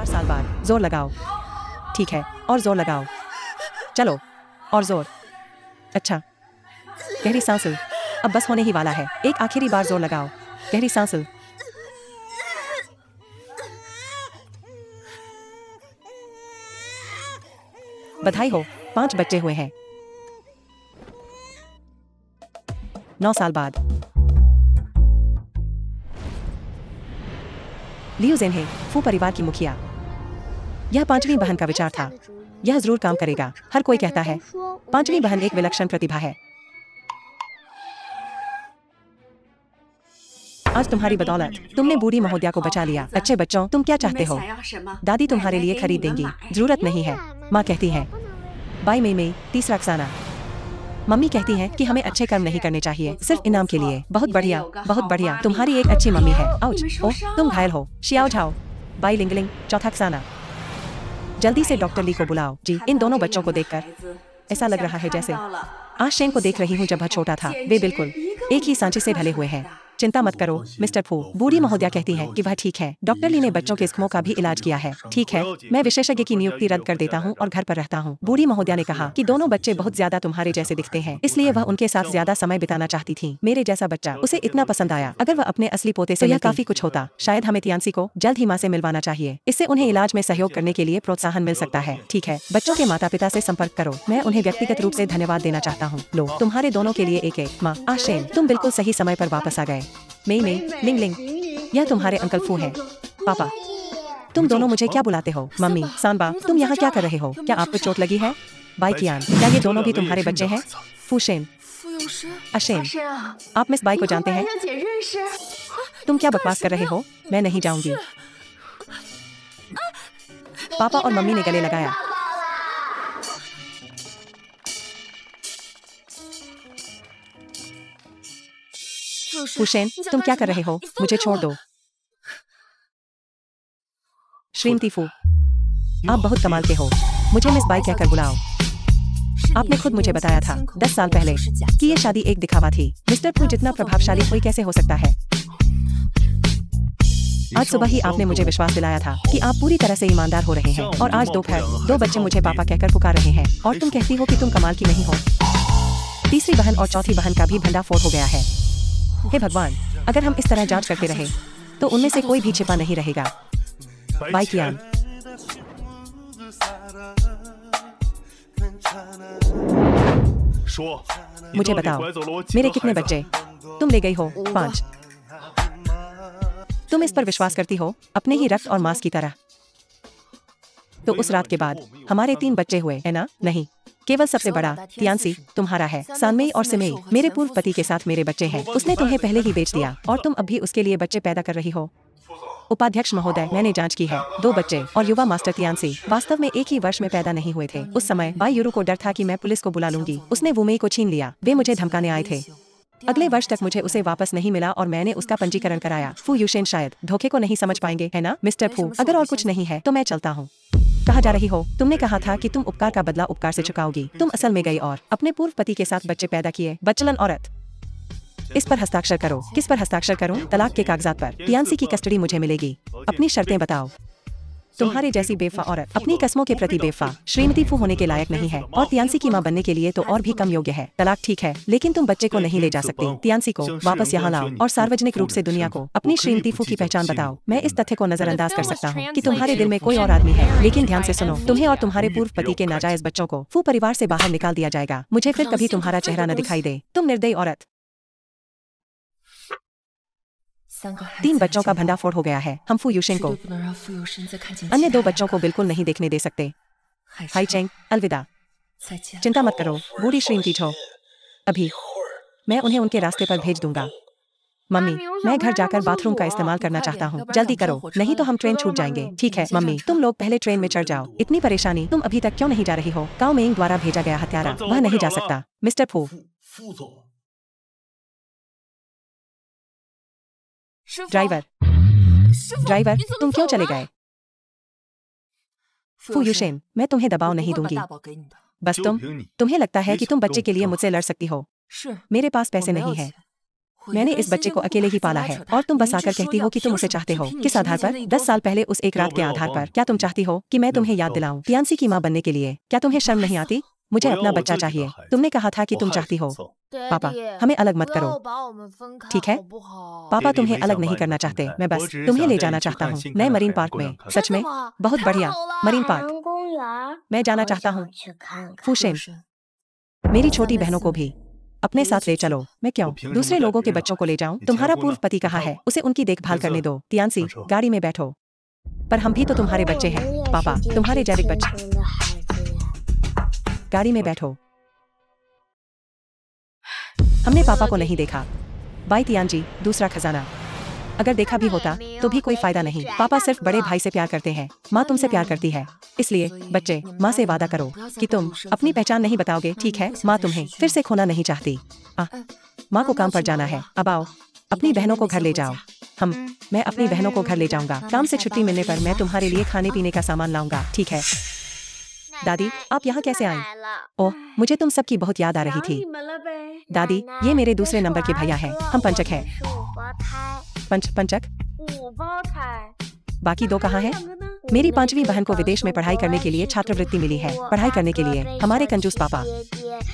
साल बाद जोर लगाओ। ठीक है, और जोर लगाओ। चलो, और जोर। अच्छा, गहरी सांस। अब बस होने ही वाला है। एक आखिरी बार जोर लगाओ। गहरी सांस। बधाई हो, 5 बच्चे हुए हैं। 9 साल बाद। लियू जेनहे, फू परिवार की मुखिया। यह 5वीं बहन का विचार था। यह जरूर काम करेगा। हर कोई कहता है 5वीं बहन एक विलक्षण प्रतिभा है। आज तुम्हारी बदौलत तुमने बूढ़ी महोदया को बचा लिया। अच्छे बच्चों, तुम क्या चाहते हो? दादी तुम्हारे लिए खरीद देंगी। जरूरत नहीं है, माँ कहती है। बाई मई मई, तीसरा अफसाना। मम्मी कहती हैं कि हमें अच्छे कर्म नहीं करने चाहिए, सिर्फ इनाम के लिए। बहुत बढ़िया, बहुत बढ़िया। तुम्हारी एक अच्छी मम्मी है। आउच, ओह, तुम घायल हो। Xiao Zhao. बाई लिंगलिंग, चौथा अफसाना। जल्दी से डॉक्टर ली को बुलाओ। जी, इन दोनों बच्चों को देखकर ऐसा लग रहा है जैसे आज शेन को देख रही हूँ जब वह छोटा था। वे बिल्कुल एक ही सांचे से ढले हुए हैं। चिंता मत करो मिस्टर फू, बूढ़ी महोदया कहती हैं कि वह ठीक है। डॉक्टर ली ने बच्चों के जख्मों का भी इलाज किया है। ठीक है, मैं विशेषज्ञ की नियुक्ति रद्द कर देता हूँ और घर पर रहता हूँ। बूढ़ी महोदया ने कहा कि दोनों बच्चे बहुत ज्यादा तुम्हारे जैसे दिखते हैं, इसलिए वह उनके साथ ज्यादा समय बिताना चाहती थी। मेरे जैसा बच्चा उसे इतना पसंद आया। अगर वह अपने असली पोते से यह काफी कुछ होता। शायद हमें तियानसी को जल्द ही माँ से मिलवाना चाहिए। इससे उन्हें इलाज में सहयोग करने के लिए प्रोत्साहन मिल सकता है। ठीक है, बच्चों के माता पिता से संपर्क करो। मैं उन्हें व्यक्तिगत रूप से धन्यवाद देना चाहता हूँ। लो, तुम्हारे दोनों के लिए एक माँ। आशेन, तुम बिल्कुल सही समय पर वापस आ गए। मई मई, लिंग लिंग, यह तुम्हारे अंकल फू हैं। पापा, तुम दोनों मुझे क्या बुलाते हो? मम्मी, सांबा, तुम यहाँ क्या कर रहे हो? क्या आपको चोट लगी है? बाई कियान, क्या ये दोनों भी तुम्हारे बच्चे हैं? फू शेन, अशेन, आप मिस बाई को जानते हैं? तुम क्या बकवास कर रहे हो? मैं नहीं जाऊंगी। पापा और मम्मी ने गले लगाया। फूशेन, तुम क्या कर रहे हो? मुझे छोड़ दो। श्रीमती फू, आप बहुत कमाल के हो। मुझे मिस बाई कहकर बुलाओ। आपने खुद मुझे बताया था 10 साल पहले कि ये शादी एक दिखावा थी। मिस्टर फू जितना प्रभावशाली कोई कैसे हो सकता है? आज सुबह ही आपने मुझे विश्वास दिलाया था कि आप पूरी तरह से ईमानदार हो रहे हैं, और आज दोपहर 2 बच्चे मुझे पापा कहकर पुकार रहे हैं, और तुम कहती हो कि तुम कमाल की नहीं हो। तीसरी बहन और चौथी बहन का भी भंडाफोड़ हो गया है। हे भगवान, अगर हम इस तरह जांच करते रहे तो उनमें से कोई भी छिपा नहीं रहेगा। बाई कियान, मुझे बताओ, मेरे कितने बच्चे तुम ले गई हो? 5। तुम इस पर विश्वास करती हो, अपने ही रक्त और मांस की तरह? तो उस रात के बाद हमारे 3 बच्चे हुए, है ना? नहीं, केवल सबसे बड़ा तियानसी तुम्हारा है। सानमेई और सिमेई मेरे पूर्व पति के साथ मेरे बच्चे हैं। उसने तुम्हें पहले ही बेच दिया और तुम अब भी उसके लिए बच्चे पैदा कर रही हो। उपाध्यक्ष महोदय, मैंने जांच की है। 2 बच्चे और युवा मास्टर तियानसी वास्तव में एक ही वर्ष में पैदा नहीं हुए थे। उस समय बाई यूरू को डर था कि मैं पुलिस को बुला लूंगी। उसने वुमेई को छीन लिया। वे मुझे धमकाने आए थे। अगले वर्ष तक मुझे उसे वापस नहीं मिला और मैंने उसका पंजीकरण कराया। फू यूशेन शायद धोखे को नहीं समझ पाएंगे, है ना मिस्टर फू? अगर और कुछ नहीं है तो मैं चलता हूँ। कहाँ जा रही हो? तुमने कहा था कि तुम उपकार का बदला उपकार से चुकाओगी। तुम असल में गई और अपने पूर्व पति के साथ बच्चे पैदा किए। बच्चलन औरत, इस पर हस्ताक्षर करो। किस पर हस्ताक्षर करूं? तलाक के कागजात पर। तियानसी की कस्टडी मुझे मिलेगी। अपनी शर्तें बताओ। तुम्हारे जैसी बेवफा औरत अपनी कस्मों के प्रति बेवफा श्रीमती फू होने के लायक नहीं है, और तियानसी की मां बनने के लिए तो और भी कम योग्य है। तलाक ठीक है, लेकिन तुम बच्चे को नहीं ले जा सकती। तियानसी को वापस यहाँ लाओ और सार्वजनिक रूप से दुनिया को अपनी श्रीमती फू की पहचान बताओ। मैं इस तथ्य को नजरअंदाज कर सकता हूँ कि तुम्हारे दिल में कोई और आदमी है, लेकिन ध्यान से सुनो, तुम्हें और तुम्हारे पूर्व पति के नाजायज बच्चों को फू परिवार से बाहर निकाल दिया जाएगा। मुझे फिर कभी तुम्हारा चेहरा न दिखाई दे। तुम निर्दयी औरत। 3 बच्चों का भंडाफोड़ हो गया है। हम फू यूशेन को अन्य 2 बच्चों को बिल्कुल नहीं देखने दे सकते। हाई चेंग, अलविदा। चिंता मत करो बूढ़ी श्रीमती छो, अभी मैं उन्हें उनके रास्ते पर भेज दूंगा। मम्मी, मैं घर जाकर बाथरूम का इस्तेमाल करना चाहता हूँ। जल्दी करो, नहीं तो हम ट्रेन छूट जाएंगे। ठीक है मम्मी, तुम लोग पहले ट्रेन में चढ़ जाओ। इतनी परेशानी, तुम अभी तक क्यों नहीं जा रही हो? काओ मेइंग द्वारा भेजा गया हत्यारा, वह नहीं जा सकता। मिस्टर फू, ड्राइवर, ड्राइवर, तुम क्यों चले गए? फू यूशेन, मैं तुम्हें दबाव नहीं दूंगी। बस तुम्हें लगता है कि तुम बच्चे के लिए मुझसे लड़ सकती हो। मेरे पास पैसे नहीं है। मैंने इस बच्चे को अकेले ही पाला है और तुम बस आकर कहती हो कि तुम उसे चाहते हो। किस आधार पर? 10 साल पहले उस एक रात के आधार पर। क्या तुम चाहती हो कि मैं तुम्हें याद दिलाऊं तियानसी की माँ बनने के लिए? क्या तुम्हें शर्म नहीं आती? मुझे अपना बच्चा चाहिए। तुमने कहा था कि तुम चाहती हो। पापा, हमें अलग मत करो, ठीक है? पापा तुम्हें अलग नहीं करना चाहते, मैं बस तुम्हें ले जाना चाहता हूँ नए मरीन पार्क में। सच में? बहुत बढ़िया मरीन पार्क। मैं जाना चाहता हूँ। फूशेन, मेरी छोटी बहनों को भी अपने साथ ले चलो। मैं क्यों दूसरे लोगों के बच्चों को ले जाऊं? तुम्हारा पूर्व पति कहाँ है? उसे उनकी देखभाल करने दो। तियानसी, गाड़ी में बैठो। पर हम भी तो तुम्हारे बच्चे हैं पापा, तुम्हारे जैविक बच्चे। गाड़ी में बैठो। हमने पापा को नहीं देखा। बाई तियानजी, दूसरा खजाना। अगर देखा भी होता तो भी कोई फायदा नहीं। पापा सिर्फ बड़े भाई से प्यार करते हैं, माँ तुमसे प्यार करती है। इसलिए बच्चे, माँ से वादा करो कि तुम अपनी पहचान नहीं बताओगे, ठीक है? माँ तुम्हें फिर से खोना नहीं चाहती। माँ को काम पर जाना है। अब आओ, अपनी बहनों को घर ले जाओ। मैं अपनी बहनों को घर ले जाऊंगा। काम से छुट्टी मिलने पर मैं तुम्हारे लिए खाने पीने का सामान लाऊंगा, ठीक है? दादी, आप यहाँ कैसे आईं? ओह, मुझे तुम सबकी बहुत याद आ रही थी। दादी, ये मेरे दूसरे नंबर के भैया हैं। हम पंचक हैं। पंचक? बाकी दो कहाँ हैं? मेरी 5वीं बहन को विदेश में पढ़ाई करने के लिए छात्रवृत्ति मिली है। पढ़ाई करने के लिए हमारे कंजूस पापा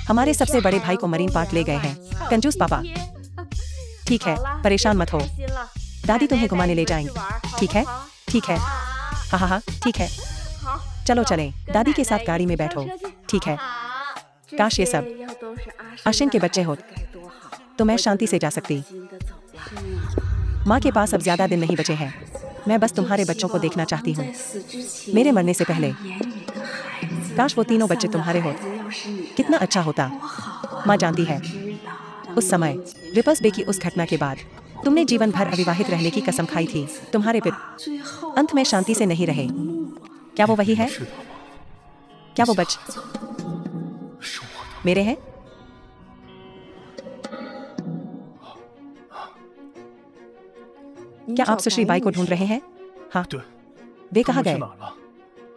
हमारे सबसे बड़े भाई को मरीन पार्क ले गए हैं। कंजूस पापा। ठीक है, परेशान मत हो। दादी तुम्हें घुमाने ले जाएंगे, ठीक है? ठीक है। हाँ, ठीक है। चलो चलें। दादी के साथ गाड़ी में बैठो, ठीक है? काश ये सब आशिन के बच्चे होते तो मैं शांति से जा सकती। माँ के पास अब ज्यादा दिन नहीं बचे हैं। मैं बस तुम्हारे बच्चों को देखना चाहती हूँ मेरे मरने से पहले। काश वो तीनों बच्चे तुम्हारे होते, कितना अच्छा होता। माँ जानती है, उस समय रिपल्स बे की उस घटना के बाद तुमने जीवन भर अविवाहित रहने की कसम खाई थी। तुम्हारे पिता अंत में शांति से नहीं रहे। क्या वो वही है? क्या वो बच्चे मेरे हैं? क्या आप सुश्री बाई को ढूंढ रहे हैं? हाँ। वे कहाँ गए?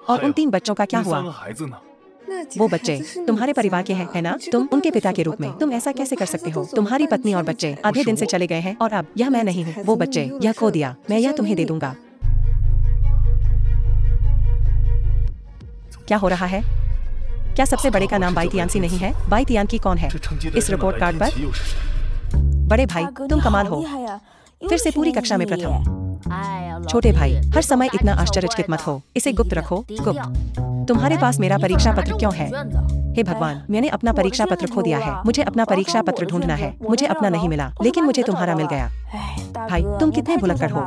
और उन 3 बच्चों का क्या हुआ? वो बच्चे तुम्हारे परिवार के हैं, है ना? तुम उनके पिता के रूप में तुम ऐसा कैसे कर सकते हो? तुम्हारी पत्नी और बच्चे आधे दिन से चले गए हैं और अब यह मैं नहीं हूँ, वो बच्चे। यह खो दिया, मैं यह तुम्हें दे दूंगा। क्या हो रहा है? क्या सबसे बड़े का नाम बाई तियानसी नहीं है? बाई तियानकी कौन है इस रिपोर्ट कार्ड पर? बड़े भाई, तुम कमाल हो। फिर से पूरी कक्षा में प्रथम। छोटे भाई, हर समय इतना आश्चर्यचकित मत हो। इसे गुप्त रखो, गुप्त। तुम्हारे पास मेरा परीक्षा पत्र क्यों है? हे भगवान, मैंने अपना परीक्षा पत्र खो दिया है। मुझे अपना परीक्षा पत्र ढूंढना है। मुझे अपना नहीं मिला, लेकिन मुझे तुम्हारा मिल गया। भाई, तुम कितने भुलक्कड़ हो।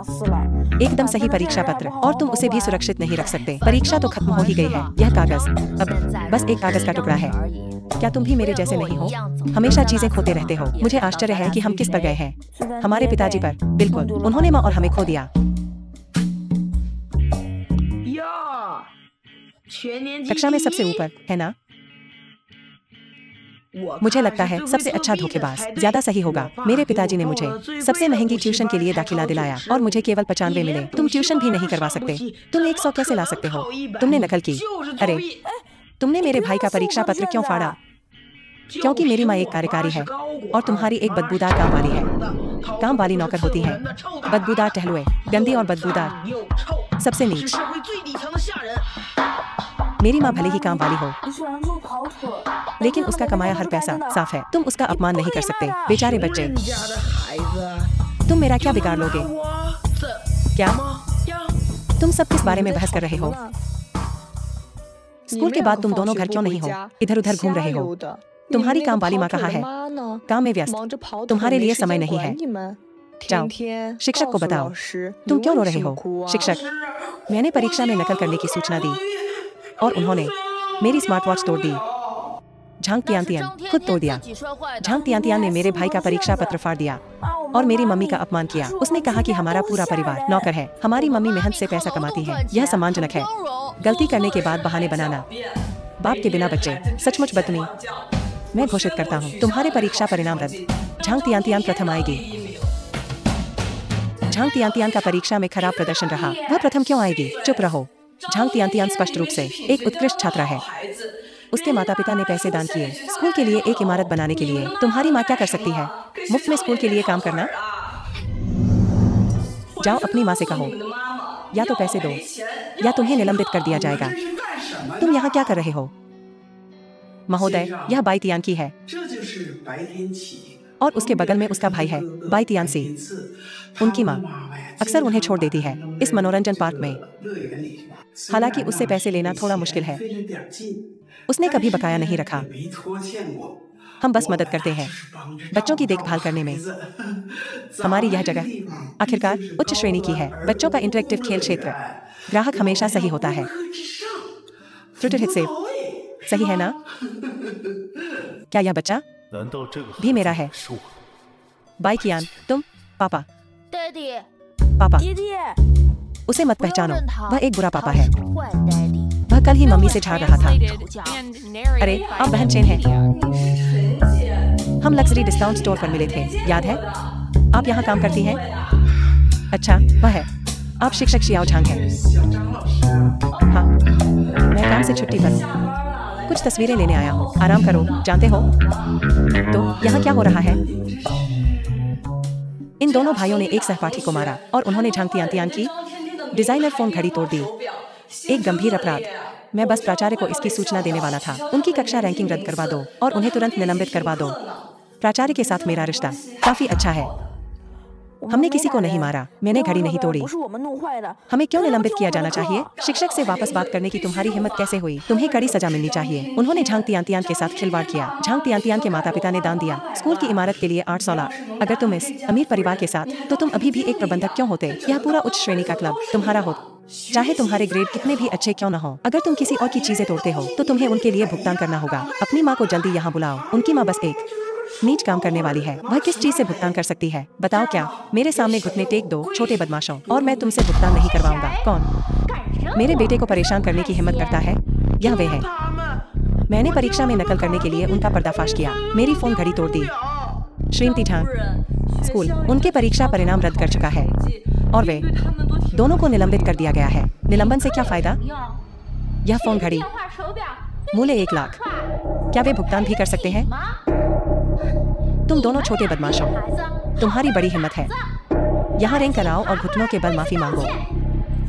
एकदम सही परीक्षा पत्र, और तुम उसे भी सुरक्षित नहीं रख सकते। परीक्षा तो खत्म हो ही गई है। यह कागज अब बस एक कागज का टुकड़ा है। क्या तुम भी मेरे जैसे नहीं हो? हमेशा चीजें खोते रहते हो। मुझे आश्चर्य है कि हम किस पर गए हैं। हमारे पिताजी पर। बिल्कुल, उन्होंने माँ और हमें खो दिया। कक्षा में सबसे ऊपर, है ना? मुझे लगता है सबसे अच्छा धोखेबाज ज्यादा सही होगा। मेरे पिताजी ने मुझे सबसे महंगी ट्यूशन के लिए दाखिला दिलाया और मुझे केवल 95 मिले। तुम ट्यूशन भी नहीं करवा सकते। तुम 100 कैसे ला सकते हो? तुमने नकल की। अरे, तुमने मेरे भाई का परीक्षा पत्र क्यों फाड़ा? क्योंकि मेरी माँ एक कार्यकारी है और तुम्हारी एक बदबूदार काम वाली है। काम वाली नौकर होती है बदबूदार, टहलुए, गंदी और बदबूदार, सबसे नीच। मेरी माँ भले ही काम वाली हो, लेकिन उसका कमाया हर पैसा साफ है। तुम उसका अपमान नहीं कर सकते। बेचारे बच्चे। तुम मेरा क्या बिगाड़ लोगे? क्या तुम सब किस बारे में बहस कर रहे हो? स्कूल के बाद तुम दोनों घर क्यों नहीं हो? इधर उधर घूम रहे हो। तुम्हारी काम वाली माँ कहाँ है? काम में व्यस्त। तुम्हारे लिए समय नहीं है। जाओ, शिक्षक को बताओ। तुम क्यों रो रहे हो? शिक्षक, मैंने परीक्षा में नकल करने की सूचना दी और उन्होंने मेरी स्मार्ट वॉच तोड़ दी। झांग तियानतियान खुद तोड़ दिया। झांग तियानतियान ने मेरे भाई का परीक्षा पत्र फाड़ दिया और मेरी मम्मी का अपमान किया। उसने कहा कि हमारा पूरा परिवार नौकर है। हमारी मम्मी मेहनत से पैसा कमाती है। यह सम्मानजनक है। गलती करने के बाद बहाने बनाना। बाप के बिना बच्चे, सचमुच बदतमीज। मैं घोषित करता हूँ, तुम्हारे परीक्षा परिणाम रद्द। झांग तियानतियान प्रथम आएगी। झांग तियानतियान का परीक्षा में खराब प्रदर्शन रहा। वह प्रथम क्यों आएगी? चुप रहो। झांग तियानतियान स्पष्ट रूप से एक उत्कृष्ट छात्रा है। उसके माता पिता ने पैसे दान किए स्कूल के लिए, एक इमारत बनाने के लिए। तुम्हारी माँ क्या कर सकती है? मुफ्त में स्कूल के लिए काम करना? जाओ अपनी माँ से कहो, या तो पैसे दो या तुम्हें निलंबित कर दिया जाएगा। तुम यहाँ क्या कर रहे हो? महोदय, यह बाई तियानकी है और उसके बगल में उसका भाई है बाई तियानसी। उनकी माँ अक्सर उन्हें छोड़ देती है इस मनोरंजन पार्क में, हालांकि उससे पैसे लेना थोड़ा मुश्किल है। उसने कभी बकाया नहीं रखा। हम बस मदद करते हैं बच्चों की देखभाल करने में। हमारी यह जगह आखिरकार उच्च श्रेणी की है। बच्चों का इंटरेक्टिव खेल क्षेत्र। ग्राहक हमेशा सही होता है। ट्विटर हिट सेव सही है ना? क्या यह बच्चा भी मेरा है? बाई कियान, तुम? पापा पापा, उसे मत पहचानो, वह एक बुरा पापा है। वह कल ही मम्मी से झाड़ रहा था। अरे आप बहन चेन हैं। हम लग्जरी डिस्काउंट स्टोर पर मिले थे, याद है? आप यहाँ काम करती हैं? अच्छा, वह है। आप शिक्षक शियाओ झांग हैं। हाँ, मैं काम से छुट्टी पर हूँ। कुछ तस्वीरें लेने आया हूँ। आराम करो, जानते हो। तो यहाँ क्या हो रहा है? इन दोनों भाइयों ने एक सहपाठी को मारा और उन्होंने झांग तियान की डिजाइनर फोन घड़ी तोड़ दी। एक गंभीर अपराध। मैं बस प्राचार्य को इसकी सूचना देने वाला था। उनकी कक्षा रैंकिंग रद्द करवा दो और उन्हें तुरंत निलंबित करवा दो। प्राचार्य के साथ मेरा रिश्ता काफी अच्छा है। हमने किसी को नहीं मारा, मैंने घड़ी नहीं तोड़ी। हमें क्यों निलंबित किया जाना चाहिए? शिक्षक से वापस बात करने की तुम्हारी हिम्मत कैसे हुई? तुम्हें कड़ी सजा मिलनी चाहिए। उन्होंने झांग तियान के साथ खिलवाड़ किया। झांग तियान के माता पिता ने दान दिया स्कूल की इमारत के लिए 800 लाख। अगर तुम इस अमीर परिवार के साथ, तो तुम अभी भी एक प्रबंधक क्यों होते? यह पूरा उच्च श्रेणी का क्लब तुम्हारा हो, चाहे तुम्हारे ग्रेड कितने भी अच्छे क्यों न हो। अगर तुम किसी और की चीजें तोड़ते हो तो तुम्हें उनके लिए भुगतान करना होगा। अपनी माँ को जल्दी यहाँ बुलाओ। उनकी माँ बस एक नीच काम करने वाली है। वह किस चीज से भुगतान कर सकती है? बताओ क्या? मेरे सामने घुटने टेक दो छोटे बदमाशों, और मैं तुमसे भुगतान नहीं करवाऊंगा। कौन मेरे बेटे को परेशान करने की हिम्मत करता है? यह वे है। मैंने परीक्षा में नकल करने के लिए उनका पर्दाफाश किया। मेरी फोन घड़ी तोड़ दी। श्रीमती झांग, स्कूल उनके परीक्षा परिणाम रद्द कर चुका है और वे दोनों को निलंबित कर दिया गया है। निलंबन से क्या फायदा? यह फोन घड़ी मूल्य 1 लाख। क्या वे भुगतान भी कर सकते हैं? तुम दोनों छोटे बदमाशों, तुम्हारी बड़ी हिम्मत है। यहाँ रिंग कराओ और घुटनों के बल माफी मांगो,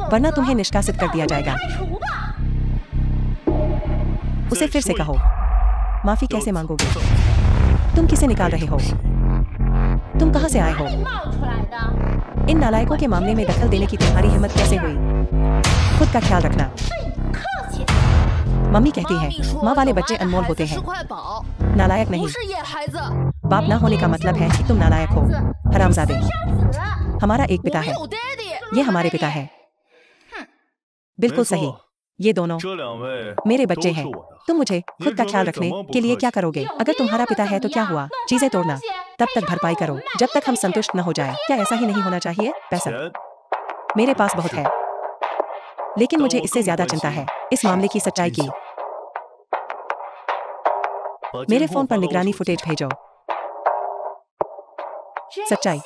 वरना तुम्हें निष्कासित कर दिया जाएगा। उसे फिर से कहो, माफी कैसे मांगोगे? तुम किसे निकाल रहे हो? तुम कहाँ से आए हो? इन नालायकों के मामले में दखल देने की तुम्हारी हिम्मत कैसे हुई? खुद का ख्याल रखना। मम्मी कहती है माँ वाले बच्चे अनमोल होते हैं, नालायक नहीं। बाप ना होने का मतलब है कि तुम नालायक हो, हरामजादे। हमारा एक पिता है, ये हमारे पिता है। बिल्कुल सही, ये दोनों मेरे बच्चे हैं। तुम मुझे खुद का ख्याल रखने के लिए क्या करोगे? अगर तुम्हारा पिता है तो क्या हुआ? चीजें तोड़ना, तब तक भरपाई करो जब तक हम संतुष्ट न हो जाए। क्या ऐसा ही नहीं होना चाहिए? पैसा मेरे पास बहुत है, लेकिन मुझे इससे ज्यादा चिंता है इस मामले की सच्चाई की। मेरे फोन पर निगरानी फुटेज भेजो। सच्चाई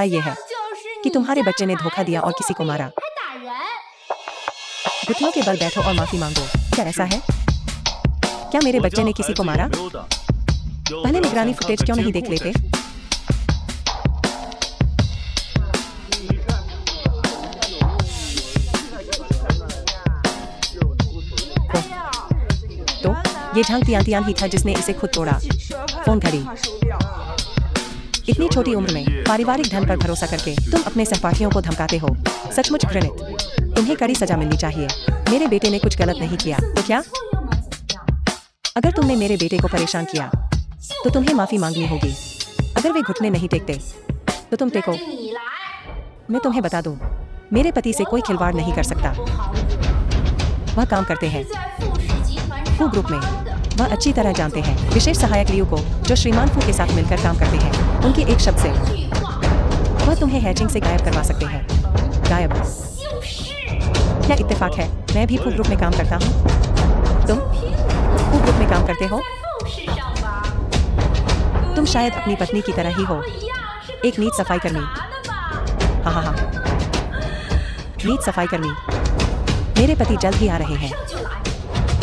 ये है कि तुम्हारे बच्चे ने धोखा दिया और किसी को मारा। घुटनों के बल बैठो और माफी मांगो। क्या ऐसा है? क्या मेरे बच्चे ने किसी को मारा? पहले निगरानी फुटेज क्यों नहीं देख लेते? तो ये झांग तियान ही था जिसने इसे खुद तोड़ा। फोन घड़ी। इतनी छोटी उम्र में पारिवारिक धन पर भरोसा करके तुम अपने सहपाठियों को धमकाते हो। सचमुच घृणित। तुम्हें कड़ी सजा मिलनी चाहिए। मेरे बेटे ने कुछ गलत नहीं किया तो क्या? अगर तुमने मेरे बेटे को परेशान किया तो तुम्हें माफी मांगनी होगी। अगर वे घुटने नहीं टेकते तो तुम टेको। मैं तुम्हें बता दूं, मेरे पति से कोई खिलवाड़ नहीं कर सकता। वह काम करते हैं फू ग्रुप में। वह अच्छी तरह जानते हैं विशेष सहायक लियू को, जो श्रीमान फू के साथ मिलकर काम करते हैं। उनके एक शब्द से वह तुम्हें हैचिंग से गायब करवा सकते हैं। गायब? क्या इत्तेफाक है, मैं भी फू ग्रुप में काम करता हूँ। तुम फू ग्रुप में काम करते हो? तुम शायद अपनी पत्नी की तरह ही हो, एक नीच सफाई कर्मी। हाँ, नीच सफाई कर्मी। मेरे पति जल्द ही आ रहे हैं।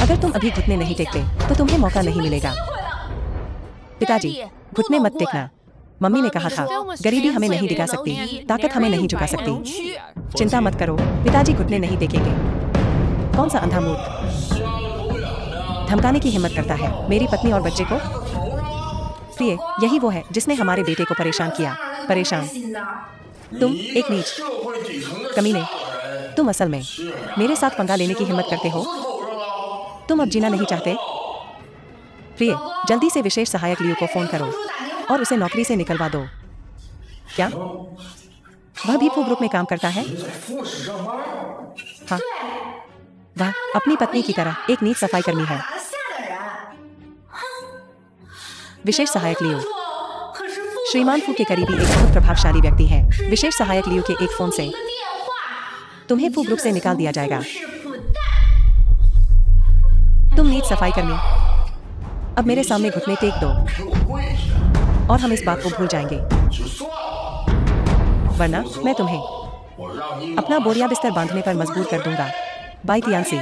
अगर तुम अभी घुटने नहीं टेकते तो तुम्हें मौका नहीं मिलेगा। पिताजी, घुटने मत टेकना। मम्मी ने कहा था, गरीबी हमें नहीं दिखा सकती, ताकत हमें नहीं झुका सकती। चिंता मत करो, पिताजी घुटने नहीं टेकेंगे। कौन सा अंधा मूर्ख धमकाने की हिम्मत करता है मेरी पत्नी और बच्चे को? प्रिय, यही वो है जिसने हमारे बेटे को परेशान किया। परेशान? तुम एक नीच कमीने। तुम असल में मेरे साथ पंगा लेने की हिम्मत करते हो? तुम अब जीना नहीं चाहते? प्रिय, जल्दी से विशेष सहायक लियो को फोन करो और उसे नौकरी से निकलवा दो। क्या वह भी फू ग्रुप में काम करता है? हाँ, वह अपनी पत्नी की तरह एक नीच सफाई कर्मी है। विशेष सहायक लियो श्रीमान फू के करीबी एक बहुत प्रभावशाली व्यक्ति है। विशेष सहायक लियो के एक फोन से तुम्हें फू ग्रुप से निकाल दिया जाएगा। तुम नीच सफाई कर्मी, अब मेरे सामने घुटने टेक दो और हम इस बात को भूल जाएंगे, वरना मैं तुम्हें अपना बोरिया बिस्तर बांधने पर मजबूर कर दूंगा। बाय तियांसी,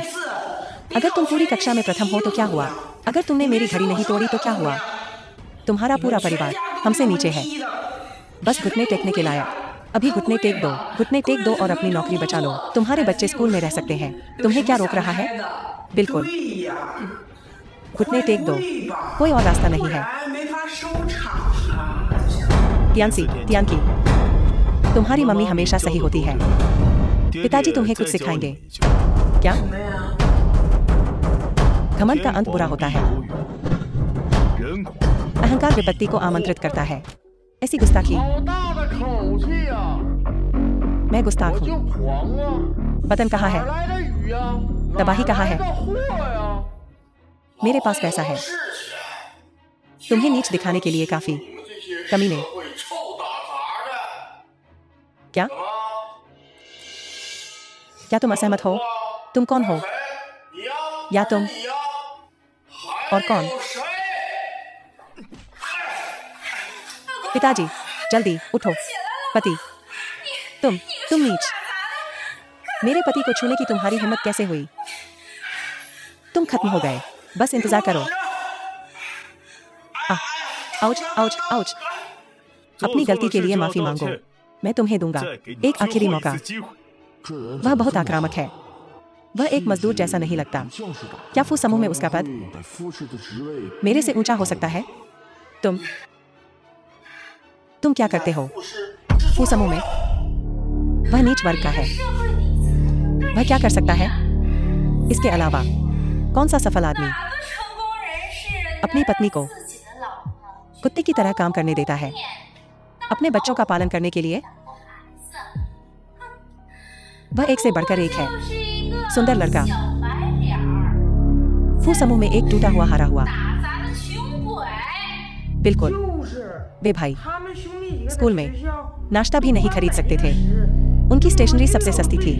अगर तुम पूरी कक्षा में प्रथम हो तो क्या हुआ? अगर तुमने मेरी घड़ी नहीं तोड़ी तो क्या हुआ? तुम्हारा पूरा परिवार हमसे नीचे है, बस घुटने टेकने के लायक। अभी घुटने टेक दो, घुटने टेक दो और अपनी नौकरी बचा लो। तुम्हारे बच्चे स्कूल में रह सकते हैं, तुम्हें क्या रोक रहा है? बिल्कुल, घुटने टेक दो, कोई और रास्ता नहीं है। तियांकी, तुम्हारी मम्मी हमेशा सही होती है। पिताजी तुम्हें कुछ सिखाएंगे क्या? घमंड का अंत बुरा होता है, अहंकार विपत्ति को आमंत्रित करता है। ऐसी गुस्ताखी, मैं गुस्ताख हूँ। पतन कहाँ है? तबाही कहाँ है? मेरे पास पैसा है, तुम्हें नीच दिखाने के लिए काफी। कमीने, क्या तुम असहमत हो? तुम कौन हो? या तुम और कौन? पिताजी, जल्दी उठो। पति, तुम नीच। मेरे पति को छूने की तुम्हारी हिम्मत कैसे हुई? तुम खत्म हो गए, बस इंतजार करो। Ouch ouch ouch. अपनी गलती के लिए माफी मांगो, मैं तुम्हें दूंगा एक आखिरी मौका। वह बहुत आक्रामक है, वह एक मजदूर जैसा नहीं लगता। क्या फू समूह में उसका पद मेरे से ऊंचा हो सकता है? तुम क्या करते हो फू समूह में? वह नीच वर्ग का है, वह क्या कर सकता है? इसके अलावा कौन सा सफल आदमी अपनी पत्नी को कुत्ते की तरह काम करने देता है, अपने बच्चों का पालन करने के लिए? वह एक से बढ़कर एक है, सुंदर लड़का। फू समूह में एक टूटा हुआ हारा हुआ। बिल्कुल, वे भाई स्कूल में नाश्ता भी नहीं खरीद सकते थे, उनकी स्टेशनरी सबसे सस्ती थी।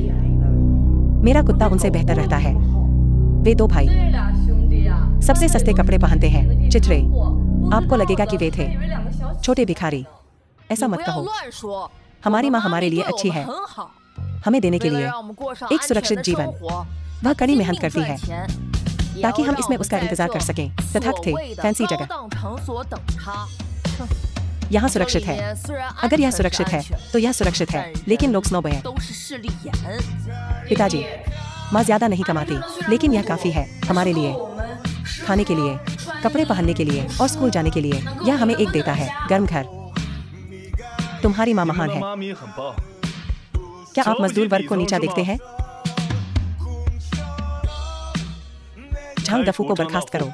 मेरा कुत्ता उनसे बेहतर रहता है। वे दो भाई सबसे सस्ते कपड़े पहनते हैं। चित्रे, आपको लगेगा कि वे थे छोटे भिखारी। ऐसा मत कहो, हमारी माँ हमारे लिए अच्छी है, हमें देने के लिए एक सुरक्षित जीवन। वह कड़ी मेहनत करती है ताकि हम इसमें उसका इंतजार कर सकें। तथाकथित थे फैंसी जगह यहाँ सुरक्षित है। अगर यह सुरक्षित है तो यह सुरक्षित है, लेकिन लोग स्नोब हैं। पिताजी, माँ ज्यादा नहीं कमाती, लेकिन यह काफी है हमारे लिए, खाने के लिए, कपड़े पहनने के लिए और स्कूल जाने के लिए। यह हमें एक देता है गर्म घर। तुम्हारी माँ महान है। क्या आप मजदूर वर्ग को नीचा देखते हैं? झांग दफू को बर्खास्त करो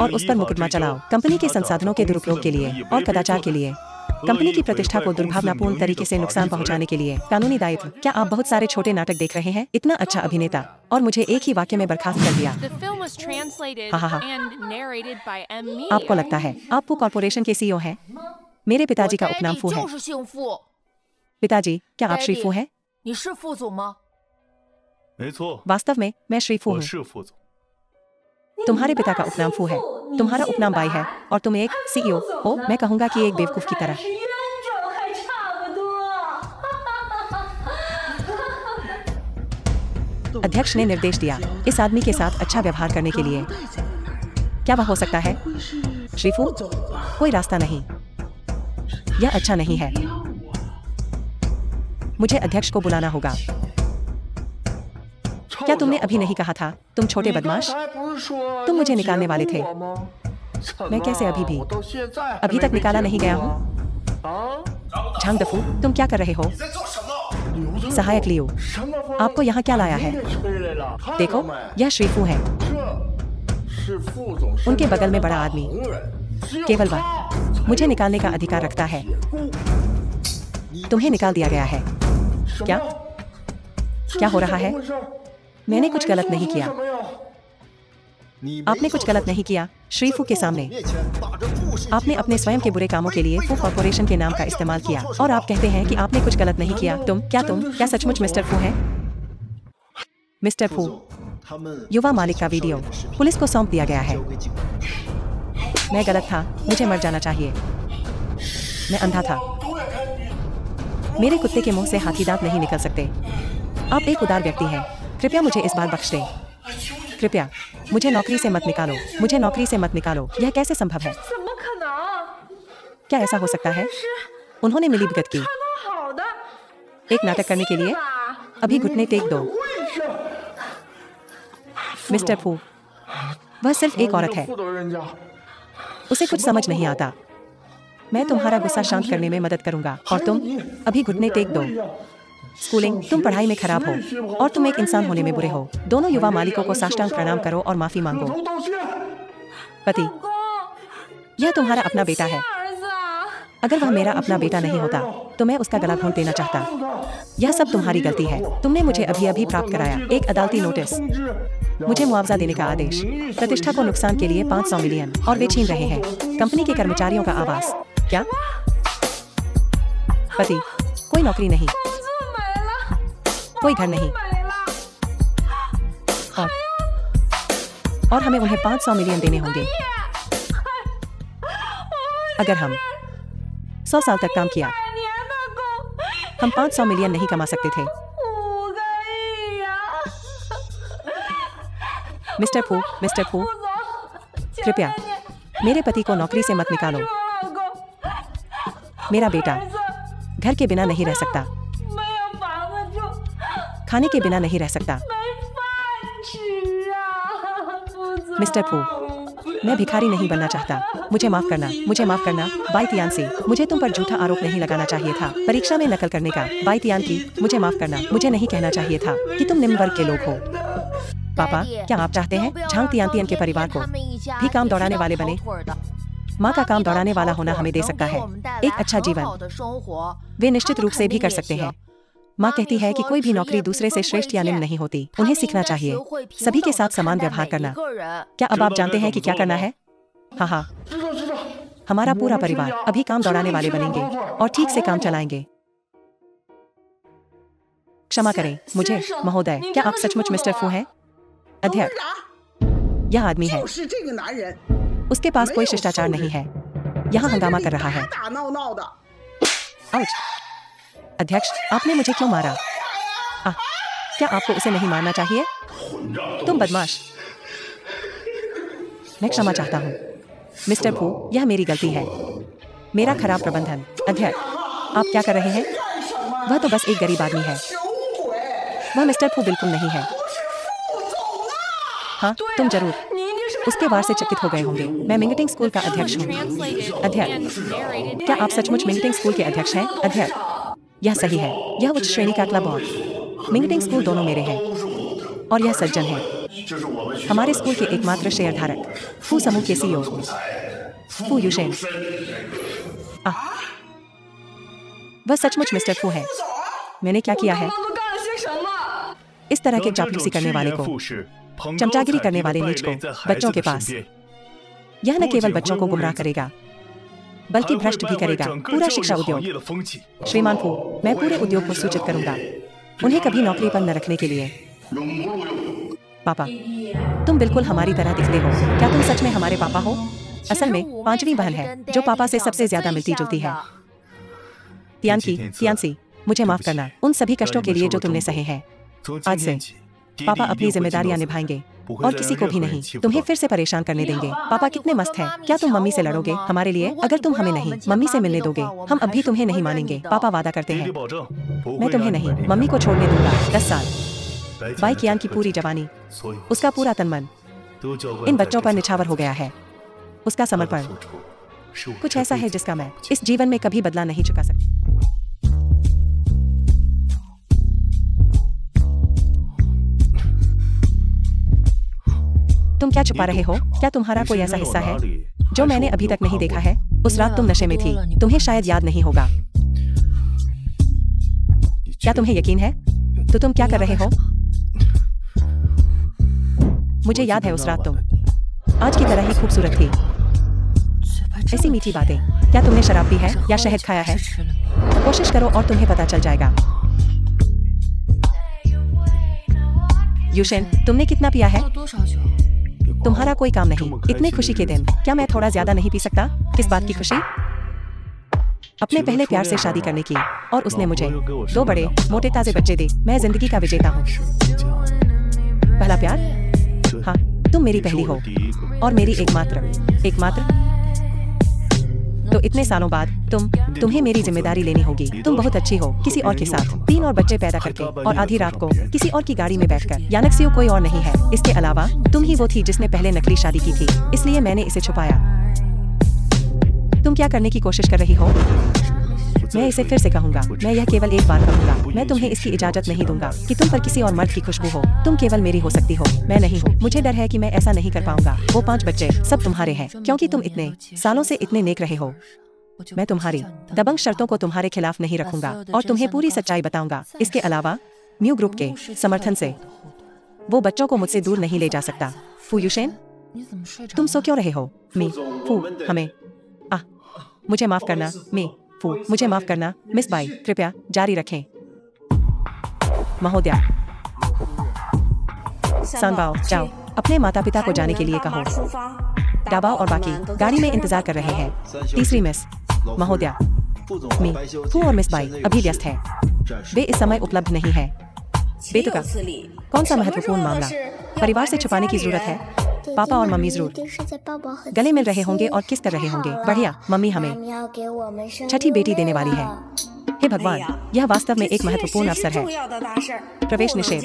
और उस पर मुकदमा चलाओ, कंपनी के संसाधनों के दुरुपयोग के लिए और कदाचार के लिए, कंपनी की प्रतिष्ठा को दुर्भावनापूर्ण तरीके से नुकसान पहुंचाने के लिए कानूनी दायित्व। क्या आप बहुत सारे छोटे नाटक देख रहे हैं? इतना अच्छा अभिनेता और मुझे एक ही वाक्य में बर्खास्त कर दिया। हाँ, आपको लगता है आप फू कॉर्पोरेशन के सीईओ हैं? मेरे पिताजी का उपनाम फू है। पिताजी, क्या आप श्री फू हैं? वास्तव में मैं श्री फू हूँ। तुम्हारे पिता का उपनाम फू है, तुम्हारा उपनाम बाई है और तुम एक सीईओ हो। मैं कहूंगा कि एक बेवकूफ की तरह। अध्यक्ष ने निर्देश दिया इस आदमी के साथ अच्छा व्यवहार करने के लिए। क्या वह हो सकता है? श्रीफू, कोई रास्ता नहीं, यह अच्छा नहीं है। मुझे अध्यक्ष को बुलाना होगा। क्या तुमने अभी नहीं कहा था तुम छोटे बदमाश? तुम मुझे निकालने वाले थे। मैं कैसे अभी तक निकाला नहीं गया हूँ? झांग दफू, तुम क्या कर रहे हो? सहायक लियो, आपको यहाँ क्या लाया है? देखो, यह श्रीफू है, उनके बगल में बड़ा आदमी। केवल वह मुझे निकालने का अधिकार रखता है। तुम्हें निकाल दिया गया है। क्या हो रहा है? मैंने कुछ गलत नहीं किया। आपने कुछ गलत नहीं किया। श्रीफू के सामने आपने अपने स्वयं के बुरे कामों के लिए फू कॉर्पोरेशन के नाम का इस्तेमाल किया और आप कहते हैं कि आपने कुछ गलत नहीं किया। तुम क्या सचमुच मिस्टर फू हैं? मिस्टर फू, युवा मालिक का वीडियो पुलिस को सौंप दिया गया है। मैं गलत था, मुझे मर जाना चाहिए। मैं अंधा था। मेरे कुत्ते के मुंह से हाथी दांत नहीं निकल सकते। आप एक उदार व्यक्ति हैं, कृपया मुझे इस बार बख्श दें। कृपया मुझे नौकरी से मत निकालो, मुझे नौकरी से मत निकालो। यह कैसे संभव है? क्या ऐसा हो सकता है? उन्होंने मिलीभगत की एक नाटक करने के लिए। अभी घुटने टेक दो। मिस्टर फू, वह सिर्फ एक औरत है, उसे कुछ समझ नहीं आता। मैं तुम्हारा गुस्सा शांत करने में मदद करूंगा और तुम अभी घुटने टेक दो। स्कूलिंग, तुम पढ़ाई में खराब हो और तुम एक इंसान होने में बुरे हो। दोनों युवा मालिकों को साष्टांग प्रणाम करो और माफी मांगो। पति, यह तुम्हारा अपना बेटा है। अगर वह मेरा अपना बेटा नहीं होता तो मैं उसका गला घोंट देना चाहता। यह सब तुम्हारी गलती है। तुमने मुझे अभी प्राप्त कराया एक अदालती नोटिस, मुझे मुआवजा देने का आदेश, प्रतिष्ठा को नुकसान के लिए 500 मिलियन और वे छीन रहे हैं कंपनी के कर्मचारियों का आवास। क्या? पति, कोई नौकरी नहीं, कोई घर नहीं, और हमें उन्हें 500 मिलियन देने होंगे। अगर हम 100 साल तक काम किया, हम 500 मिलियन नहीं कमा सकते थे। मिस्टर फू, कृपया मेरे पति को नौकरी से मत निकालो। मेरा बेटा घर के बिना नहीं रह सकता, खाने के बिना नहीं रह सकता। मिस्टर फू, मैं भिखारी नहीं बनना चाहता। मुझे माफ करना। बाई तियानसी, मुझे तुम पर झूठा आरोप नहीं लगाना चाहिए था। परीक्षा में नकल करने का। बाई तियान की, मुझे माफ करना। मुझे नहीं कहना चाहिए था कि तुम निम्न वर्ग के लोग हो। पापा, क्या आप चाहते हैं झांग तियानतियन के परिवार को भी काम दौड़ाने वाले बने? माँ का काम दौड़ाने वाला होना हमें दे सकता है एक अच्छा जीवन। वे निश्चित रूप से भी कर सकते हैं। माँ कहती है कि कोई भी नौकरी दूसरे से श्रेष्ठ या निम्न नहीं होती। उन्हें सीखना चाहिए सभी के साथ समान व्यवहार करना। क्या अब आप जानते हैं कि क्या करना है? हाँ, हमारा पूरा परिवार अभी काम दौड़ाने वाले बनेंगे और ठीक से काम चलाएंगे। क्षमा करें मुझे महोदय, क्या आप सचमुच मिस्टर फू हैं? अध्यक्ष, यह आदमी है, उसके पास कोई शिष्टाचार नहीं है, यहाँ हंगामा कर रहा है। आउच! अध्यक्ष, आपने मुझे क्यों मारा? क्या आपको उसे नहीं मारना चाहिए? तुम बदमाश! मैं क्षमा चाहता हूँ मिस्टर फू, यह मेरी गलती है, मेरा खराब प्रबंधन। अध्यक्ष, आप क्या कर रहे हैं? वह तो बस एक गरीब आदमी है, वह मिस्टर फू बिल्कुल नहीं है। हाँ, तुम जरूर उसके वार से चकित हो गए होंगे। मैं मिंगटिंग स्कूल का अध्यक्ष हूँ। अध्यक्ष, क्या आप सचमुच मिंगटिंग स्कूल के अध्यक्ष हैं? अध्यक्ष, यह सही है, यह उच्च श्रेणी का क्लब और मिंगटिंग स्कूल दोनों मेरे हैं और यह सज्जन है हमारे स्कूल के एकमात्र शेयरधारक, फू समूह के सीईओ फू युशेन। वह सचमुच मिस्टर फू है। मैंने क्या किया है? इस तरह के चापलूसी करने वाले को, चमचागिरी करने वाले नीच को बच्चों के पास, यह न केवल बच्चों को गुमराह करेगा बल्कि भ्रष्ट भी करेगा पूरा शिक्षा उद्योग। श्रीमान फू, मैं पूरे उद्योग को सूचित करूंगा उन्हें कभी नौकरी पर न रखने के लिए। पापा, तुम बिल्कुल हमारी तरह दिखते हो। क्या तुम सच में हमारे पापा हो? असल में 5वीं बहन है जो पापा से सबसे ज्यादा मिलती जुलती है। तियानसी, मुझे माफ करना उन सभी कष्टों के लिए जो तुमने सहे हैं। आज से पापा अपनी जिम्मेदारियां निभाएंगे और किसी को भी नहीं तुम्हें फिर से परेशान करने देंगे। पापा कितने मस्त हैं। क्या तुम मम्मी से लड़ोगे हमारे लिए? अगर तुम हमें नहीं मम्मी से मिलने दोगे हम अब भी तुम्हें नहीं मानेंगे। पापा वादा करते हैं मैं तुम्हें नहीं मम्मी को छोड़ने दूंगा। 10 साल बाई कियान की पूरी जवानी, उसका पूरा तन मन इन बच्चों पर निछावर हो गया है। उसका समर्पण कुछ ऐसा है जिसका मैं इस जीवन में कभी बदला नहीं चुका सकती। तुम क्या छुपा रहे हो? क्या तुम्हारा कोई ऐसा हिस्सा है जो मैंने अभी तक नहीं देखा है? उस रात तुम नशे में थी, तुम्हें शायद याद नहीं होगा। क्या तुम्हें यकीन है? तो तुम क्या कर रहे हो? मुझे याद है उस रात तुम आज की तरह ही खूबसूरत थी। ऐसी मीठी बातें। क्या तुमने शराब पी है या शहद खाया है? कोशिश करो और तुम्हें पता चल जाएगा। यूशेन, तुमने कितना पिया है? तुम्हारा कोई काम नहीं। इतने खुशी के दिन क्या मैं थोड़ा ज्यादा नहीं पी सकता? किस बात की खुशी? अपने पहले प्यार से शादी करने की, और उसने मुझे 2 बड़े मोटे ताजे बच्चे दे। मैं जिंदगी का विजेता हूँ। पहला प्यार? हाँ, तुम मेरी पहली हो और मेरी एकमात्र। तो इतने सालों बाद तुम्हें मेरी जिम्मेदारी लेनी होगी। तुम बहुत अच्छी हो किसी और के साथ 3 और बच्चे पैदा करके, और आधी रात को किसी और की गाड़ी में बैठकर। यानक्सियो कोई और नहीं है। इसके अलावा तुम ही वो थी जिसने पहले नकली शादी की थी, इसलिए मैंने इसे छुपाया। तुम क्या करने की कोशिश कर रही हो? मैं इसे फिर से कहूंगा, मैं यह केवल एक बार कहूंगा। मैं तुम्हें इसकी इजाजत नहीं दूंगा कि तुम पर किसी और मर्द की खुशबू हो। तुम केवल मेरी हो सकती हो, मैं नहीं हूँ। मुझे डर है कि मैं ऐसा नहीं कर पाऊंगा। वो 5 बच्चे सब तुम्हारे हैं, क्योंकि तुम इतने सालों से इतने नेक रहे हो। मैं तुम्हारी दबंग शर्तों को तुम्हारे खिलाफ नहीं रखूंगा और तुम्हें पूरी सच्चाई बताऊंगा। इसके अलावा म्यू ग्रुप के समर्थन से वो बच्चों को मुझसे दूर नहीं ले जा सकता। फू यूशेन, तुम सो क्यों रहे हो? मी फू, हमें मुझे माफ करना। मी फू, मुझे माफ करना। मिस बाई, कृपया जारी रखें। महोदया, सानबाओ, जाओ अपने माता पिता को जाने के लिए कहो। डाबाओ और बाकी गाड़ी में इंतजार कर रहे हैं। तीसरी मिस महोदया, मी फू और मिस बाई अभी व्यस्त हैं। वे इस समय उपलब्ध नहीं है। बेतुका, कौन सा महत्वपूर्ण मामला? परिवार से छुपाने की जरूरत है? पापा और मम्मी जरूर गले मिल रहे होंगे और किस कर रहे होंगे। बढ़िया, मम्मी हमें छठी बेटी देने वाली है। हे भगवान, यह वास्तव में एक महत्वपूर्ण अवसर है। प्रवेश निषेध।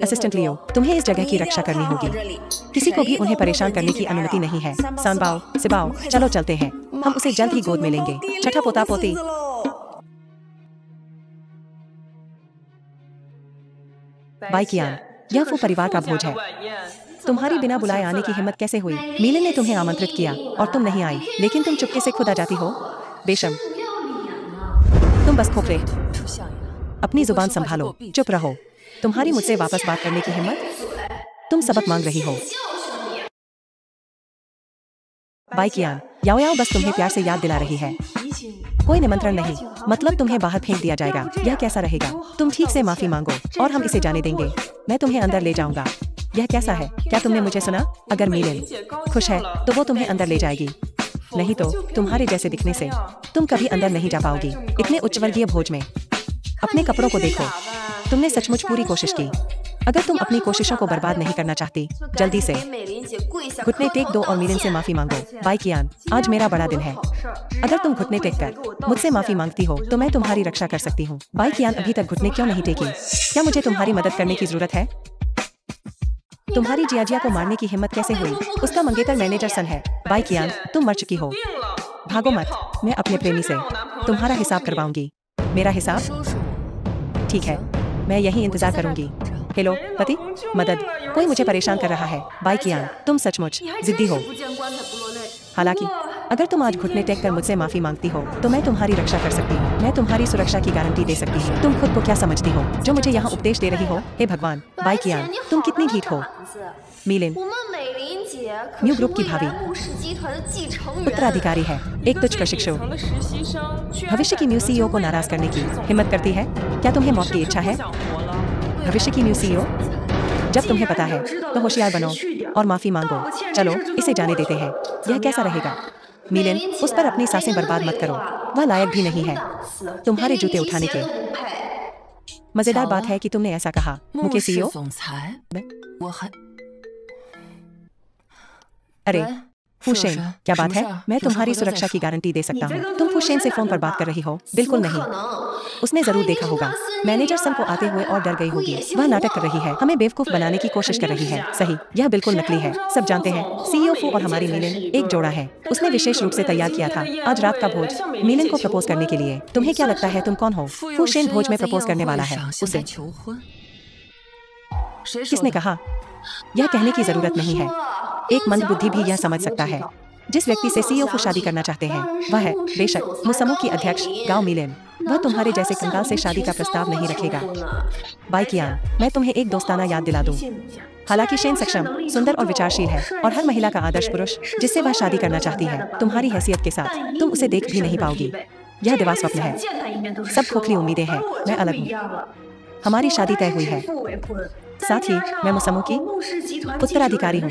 असिस्टेंट लियो, तुम्हें इस जगह की रक्षा करनी होगी। किसी को भी उन्हें परेशान करने की अनुमति नहीं है। सांबाओ, सिबाओ, चलो चलते हैं। हम उसे जल्द ही गोद में लेंगे। छठा पोता पोती। बाई कियान, यह फू परिवार का भोज है। तुम्हारी बिना बुलाए आने की हिम्मत कैसे हुई? मीलन ने तुम्हें आमंत्रित किया और तुम नहीं आई, लेकिन तुम चुपके से खुद आ जाती हो। बेशर्म, तुम बस खोखले। अपनी जुबान संभालो, चुप रहो। तुम्हारी मुझसे वापस बात करने की हिम्मत? तुम सबक मांग रही हो। बाई कियान, याओ याओ बस तुम्हें प्यार से याद दिला रही है। कोई निमंत्रण नहीं, मतलब तुम्हें बाहर फेंक दिया जाएगा। यह कैसा रहेगा? तुम ठीक से माफी मांगो और हम इसे जाने देंगे। मैं तुम्हें अंदर ले जाऊंगा। यह कैसा है? क्या तुमने मुझे सुना? अगर मीलन खुश है तो वो तुम्हें अंदर ले जाएगी, नहीं तो तुम्हारे जैसे दिखने से तुम कभी अंदर नहीं जा पाओगी। इतने उच्चवर्गीय भोज में अपने कपड़ों को देखो। तुमने सचमुच पूरी कोशिश की। अगर तुम अपनी कोशिशों को बर्बाद नहीं करना चाहती, जल्दी से घुटने टेक दो और मीलन से माफी मांगो। बाई कियान, आज मेरा बड़ा दिन है। अगर तुम घुटने टेक कर मुझसे माफी मांगती हो तो मैं तुम्हारी रक्षा कर सकती हूँ। बाई कियान, अभी तक घुटने क्यों नहीं टेकी? क्या मुझे तुम्हारी मदद करने की जरूरत है? तुम्हारी जियाजिया को मारने की हिम्मत कैसे हुई? उसका मंगेतर मैनेजर सन है। बाई कियान, तुम मर चुकी हो। भागो मत। मैं अपने प्रेमी से तुम्हारा हिसाब करवाऊंगी। मेरा हिसाब? ठीक है, मैं यहीं इंतजार करूंगी। हेलो पति, मदद, कोई मुझे परेशान कर रहा है। बाई कियान, तुम सचमुच जिद्दी हो। हालांकि अगर तुम आज घुटने टेक कर मुझसे माफी मांगती हो तो मैं तुम्हारी रक्षा कर सकती हूँ। मैं तुम्हारी सुरक्षा की गारंटी दे सकती हूँ। तुम खुद को क्या समझती हो जो मुझे यहाँ उपदेश दे रही हो? हे भगवान, बाई कियान, तुम कितनी ढीठ हो। मीलिन म्यू ग्रुप की भावी उत्तराधिकारी है, एक तुच्छ प्रशिक्षु। भविष्य की म्यू सीईओ को नाराज करने की हिम्मत करती है? क्या तुम्हें मौत की इच्छा है? भविष्य की म्यू सीईओ, जब तुम्हें पता है तो होशियार बनो और माफी मांगो। चलो इसे जाने देते हैं। यह कैसा रहेगा? मीलिन, उस पर अपनी सांसें बर्बाद मत करो। वह लायक भी नहीं है तुम्हारे जूते उठाने के। मजेदार बात है कि तुमने ऐसा कहा। मुके सीईओ। अरे फुशेन, क्या बात है? मैं तुम्हारी सुरक्षा की गारंटी दे सकता हूँ। तुम फुशेन से फोन पर बात कर रही हो? बिल्कुल नहीं। उसने जरूर देखा होगा। मैनेजर सन को आते हुए और डर गई होगी। वह नाटक कर रही है, हमें बेवकूफ बनाने की कोशिश कर रही है। सही, यह बिल्कुल नकली है। सब जानते हैं सीईओ फू और हमारी मीलिन एक जोड़ा है। उसने विशेष रूप से तैयार किया था आज रात का भोज मीलिन को प्रपोज करने के लिए। तुम्हें क्या लगता है तुम कौन हो? फुशेन भोज में प्रपोज करने वाला है उसे। किसने कहा? यह कहने की जरूरत नहीं है। एक मंदबुद्धि भी यह समझ सकता है। जिस व्यक्ति से सीईओ को शादी करना चाहते हैं वह है बेशक मुसमू की अध्यक्ष गांव मीलिन। वह तुम्हारे जैसे कंगाल से शादी का प्रस्ताव नहीं रखेगा। बाई कियान, मैं तुम्हें एक दोस्ताना याद दिला दूं। हालांकि शेन सक्षम, सुंदर और विचारशील है और हर महिला का आदर्श पुरुष जिससे वह शादी करना चाहती है, तुम्हारी हैसियत के साथ तुम उसे देख भी नहीं पाओगी। यह दिवा स्वप्न है। सब खोखली उम्मीदें हैं। मैं अलग हूँ। हमारी शादी तय हुई है। साथ ही मैं मुसमू की उत्तराधिकारी हूँ।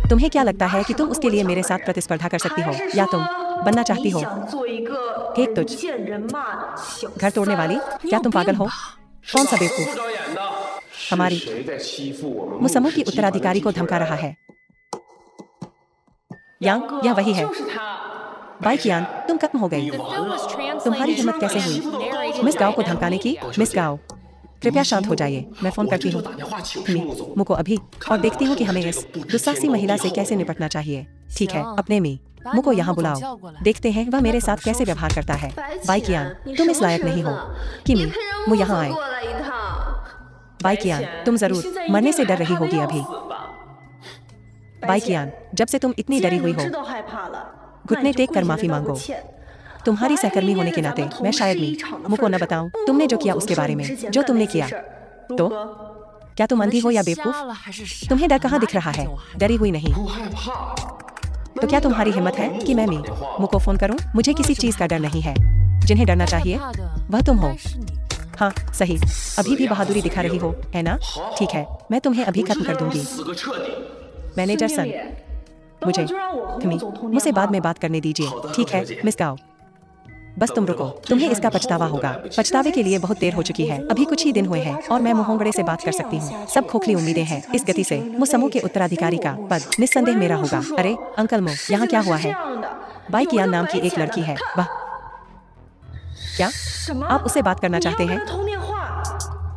तुम्हें क्या लगता है कि तुम उसके लिए मेरे साथ प्रतिस्पर्धा कर सकती हो या तुम बनना चाहती हो एक तुझ घर तोड़ने वाली? क्या तुम पागल हो? कौन सा बेवकूफ हमारी मुसमू की उत्तराधिकारी को धमका रहा है? यांग, यह वही है। बाई कियान, तुम खत्म हो गई। तुम्हारी हिम्मत कैसे हुई मिस गाओ को धमकाने की? मिस गाओ, कृपया शांत हो जाइए। मैं फोन करती हूँ मी को अभी और देखती हूँ कि हमें इस दुस्साहसी महिला से कैसे निपटना चाहिए। ठीक है, अपने मी को यहाँ बुलाओ। देखते हैं वह मेरे साथ कैसे व्यवहार करता है। बाई कियान, तुम इस लायक नहीं हो कि मी यहाँ आए। बाई कियान, तुम जरूर मरने से डर रही होगी अभी। बाई कियान, जब से तुम इतनी डरी हुई हो घुटने टेक कर माफी मांगो। तुम्हारी सहकर्मी होने के नाते मैं शायद मी को न बताऊं तुमने जो किया उसके बारे में। जो तुमने किया तो क्या तुम अंधी हो या बेवकूफ? तुम्हें डर कहाँ दिख रहा है? डरी हुई नहीं तो क्या तुम्हारी हिम्मत है कि मैं मी को फोन करूं? मुझे किसी चीज का डर नहीं है। जिन्हें डरना चाहिए वह तुम हो। हाँ सही, अभी भी बहादुरी दिखा रही हो है ना? ठीक है, मैं तुम्हें अभी खत्म कर दूंगी। मैनेजर सन, मुझसे बाद में बात करने दीजिए। ठीक है मिस गाओ, बस तुम रुको, तुम्हें इसका पछतावा होगा। पछतावे के लिए बहुत देर हो चुकी है। अभी कुछ ही दिन हुए हैं और मैं मोहंगड़े से बात कर सकती हूँ। सब खोखली उम्मीदें हैं। इस गति से मुसमू के उत्तराधिकारी का पद निस्संदेह मेरा होगा। अरे अंकल मो, यहाँ क्या हुआ है? बाई कियान नाम की एक लड़की है। वाह, क्या आप उससे बात करना चाहते हैं?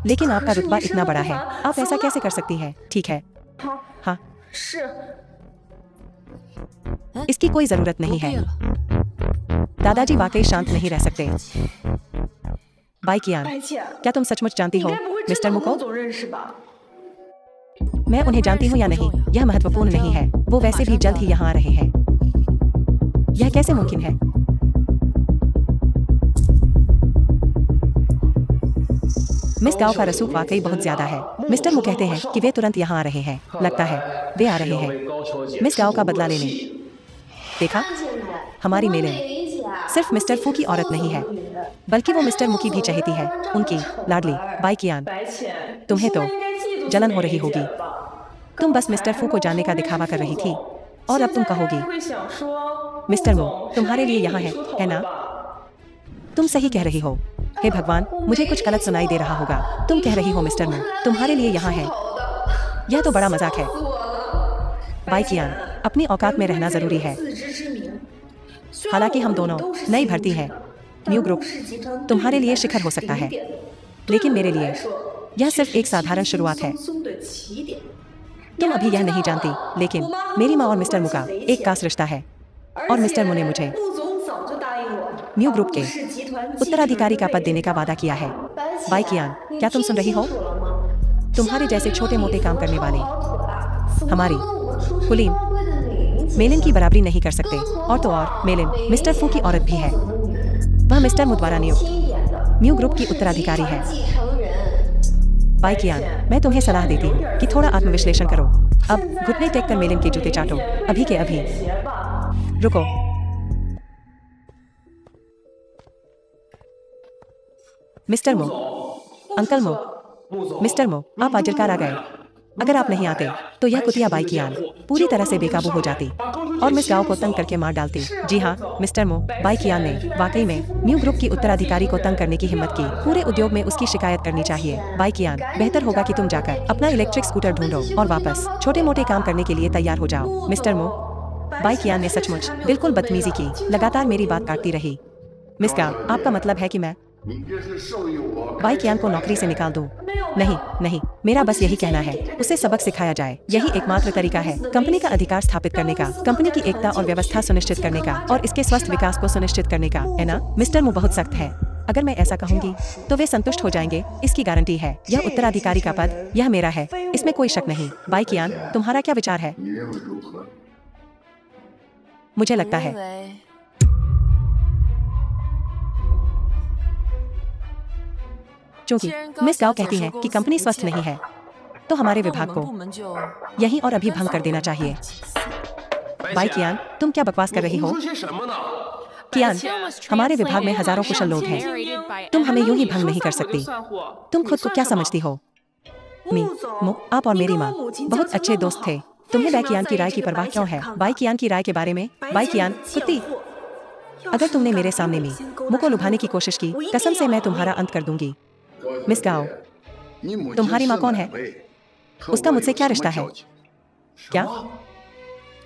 लेकिन आपका रुतबा इतना बड़ा है, आप ऐसा कैसे कर सकती हैं? ठीक है, हाँ, इसकी कोई जरूरत नहीं है। दादाजी वाकई शांत नहीं रह सकते। बाई कियान, क्या तुम सचमुच जानती हो मिस्टर मु को? मैं उन्हें जानती हूँ या नहीं यह महत्वपूर्ण नहीं है। वो वैसे भी जल्द ही यहाँ आ रहे हैं। यह कैसे मुमकिन है? मिस गाओ का रसूख वाकई बहुत ज्यादा है। मिस्टर मु कहते हैं कि वे तुरंत यहाँ आ रहे हैं। लगता है वे आ रहे हैं मिस गाओ का बदला लेने। देखा, हमारी मेलिन सिर्फ मिस्टर फू की औरत नहीं है बल्कि वो मिस्टर मु की भी चहेती है, उनकी लाडली। बाई कियान, तुम्हें तो जलन हो रही होगी। तुम बस मिस्टर फू को जानने का दिखावा कर रही थी और अब तुम कहोगी मिस्टर मु तुम्हारे लिए यहाँ है ना? तुम सही कह रही हो। हे भगवान, मुझे कुछ गलत सुनाई दे रहा होगा। तुम कह रही हो मिस्टर मु तुम्हारे लिए यहाँ है। यह तो बड़ा मजाक है। बाई कियान, अपनी औकात में रहना जरूरी है। हालांकि हम दोनों नई भर्ती हैं। न्यू ग्रुप तुम्हारे लिए शिखर हो सकता है, लेकिन मेरे लिए यह सिर्फ एक साधारण शुरुआत है। तुम अभी यह नहीं जानती, लेकिन मेरी माँ और मिस्टर मु का एक खास रिश्ता है और मिस्टर मु ने मुझे न्यू ग्रुप के उत्तराधिकारी का पद देने का वादा किया है। बाई कियान, क्या तुम सुन रही हो? तुम्हारे जैसे छोटे मोटे काम करने वाले हमारी कुलीन मेलिन की बराबरी नहीं कर सकते। और तो और मेलिन मिस्टर फू की औरत भी है। वह मिस्टर मु द्वारा नियुक्त न्यू ग्रुप की उत्तराधिकारी है। बाई कियान, मैं तुम्हें सलाह देती हूँ कि थोड़ा आत्मविश्लेषण करो। अब घुटने टेक कर मेलिन के जूते चाटो, अभी के अभी। रुको, मिस्टर मो, अंकल मो, मिस्टर मो, आप आखिरकार आ गए। अगर आप नहीं आते तो यह कुतिया बाई कियान पूरी तरह से बेकाबू हो जाती और मिस गाओ को तंग करके मार डालती। जी हाँ मिस्टर मो, बाई कियान ने वाकई में म्यू ग्रुप की उत्तराधिकारी को तंग करने की हिम्मत की। पूरे उद्योग में उसकी शिकायत करनी चाहिए। बाई कियान, बेहतर होगा कि तुम जाकर अपना इलेक्ट्रिक स्कूटर ढूंढो और वापस छोटे मोटे काम करने के लिए तैयार हो जाओ। मिस्टर मो, बाई कियान ने सचमुच बिल्कुल बदतमीजी की, लगातार मेरी बात काटती रही। मिस गाओ, आपका मतलब है कि मैं बाई कियान को नौकरी से निकाल दूं? नहीं नहीं, मेरा बस यही कहना है, उसे सबक सिखाया जाए। यही एकमात्र तरीका है कंपनी का अधिकार स्थापित करने का, कंपनी की एकता और व्यवस्था सुनिश्चित करने का और इसके स्वस्थ विकास को सुनिश्चित करने का, है ना? मिस्टर मु बहुत सख्त है। अगर मैं ऐसा कहूंगी तो वे संतुष्ट हो जाएंगे, इसकी गारंटी है। यह उत्तराधिकारी का पद यह मेरा है, इसमें कोई शक नहीं। बाई कियान, तुम्हारा क्या विचार है? मुझे लगता है चूंकि मिस गाओ कहती हैं कि कंपनी स्वस्थ नहीं है, तो हमारे विभाग को यहीं और अभी भंग कर देना चाहिए। बाई कियान, तुम क्या बकवास कर रही हो? कियान, हमारे विभाग में हजारों कुशल लोग हैं, तुम हमें यूं ही भंग नहीं कर सकती। तुम खुद को क्या समझती हो? मो, आप और मेरी माँ बहुत अच्छे दोस्त थे। तुम्हें बाई कियान की राय की परवाह क्यों है? बाई कियान की राय के बारे में? बाई कियान, कुत्ती, अगर तुमने मेरे सामने मु को लुभाने की कोशिश की, कसम से मैं तुम्हारा अंत कर दूंगी। मिस गाओ, तुम्हारी माँ कौन है? उसका मुझसे क्या रिश्ता है? क्या?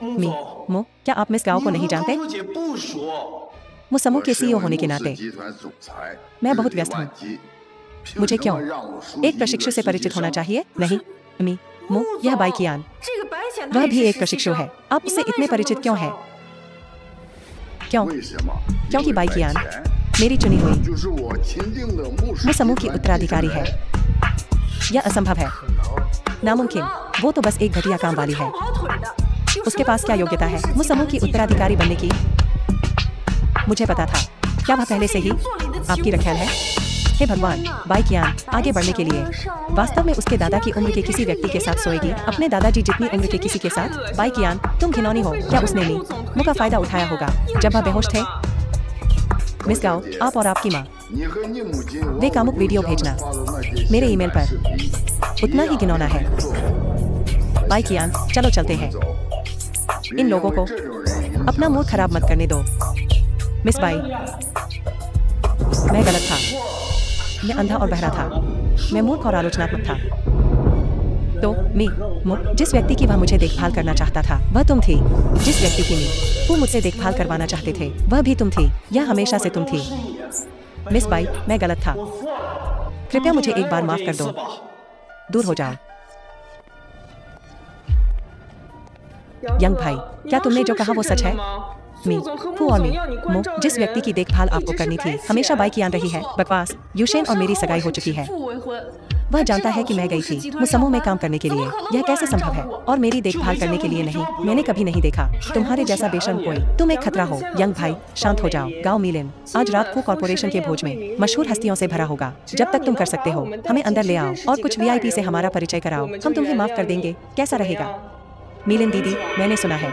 मो, क्या आप मिस गाओ को नहीं जानते? मु समूह के सीईओ होने के नाते मैं बहुत व्यस्त हूँ। मुझे क्यों एक प्रशिक्षु से परिचित होना चाहिए? नहीं मो, यह बाई कियान, वह भी एक प्रशिक्षु है। आप उससे इतने परिचित क्यों हैं? क्यों? क्योंकि बाई कियान मेरी चुनी हुई वो समूह की उत्तराधिकारी है। यह असंभव है, नामुमकिन। वो तो बस एक घटिया काम वाली है। उसके पास क्या योग्यता है वो समूह की उत्तराधिकारी बनने की? मुझे पता था। क्या वह पहले से ही आपकी रखैल है? हे भगवान, बाई कियान आगे बढ़ने के लिए वास्तव में उसके दादा की उम्र के किसी व्यक्ति के साथ सोएगी, अपने दादाजी जितनी उम्र के किसी के साथ? बाई कियान, तुम घिनौनी हो। क्या उसने मु का फायदा उठाया होगा जब वह बेहोश थे? मिस गाओ, आप और आपकी माँ वे कामुक वीडियो भेजना मेरे ईमेल पर उतना ही घिनौना है। बाई कियान, चलो चलते हैं। इन लोगों को अपना मूड खराब मत करने दो। मिस बाई, मैं गलत था। मैं अंधा और बहरा था। मैं मूर्ख और आलोचनात्मक था। तो मु जिस व्यक्ति की वह मुझे देखभाल करना चाहता था वह तुम थी। जिस व्यक्ति की वो मुझसे देखभाल करवाना चाहते थे वह भी तुम थी। यह हमेशा से तुम थी। मिस बाई, मैं गलत था। कृपया मुझे एक बार माफ कर दो। दूर हो जाओ। यंग भाई, क्या तुमने जो कहा वो सच है? फू और मो, जिस व्यक्ति की देखभाल आपको करनी थी हमेशा बाई कियान रही है। बकवास। यूशेन और मेरी सगाई हो चुकी है। वह जानता है कि मैं गई थी वो समूह में काम करने के लिए। यह कैसे संभव है? और मेरी देखभाल करने के लिए नहीं। मैंने कभी नहीं देखा तुम्हारे जैसा बेशर्म कोई। तुम एक खतरा हो। यंग भाई, शांत हो जाओ। गाओ मिलिन, आज रात को कॉर्पोरेशन के भोज में मशहूर हस्तियों से भरा होगा। जब तक तुम कर सकते हो हमें अंदर ले आओ और कुछ वीआईपी से हमारा परिचय कराओ। हम तुम्हें माफ कर देंगे। कैसा रहेगा? मिलिन दीदी, मैंने सुना है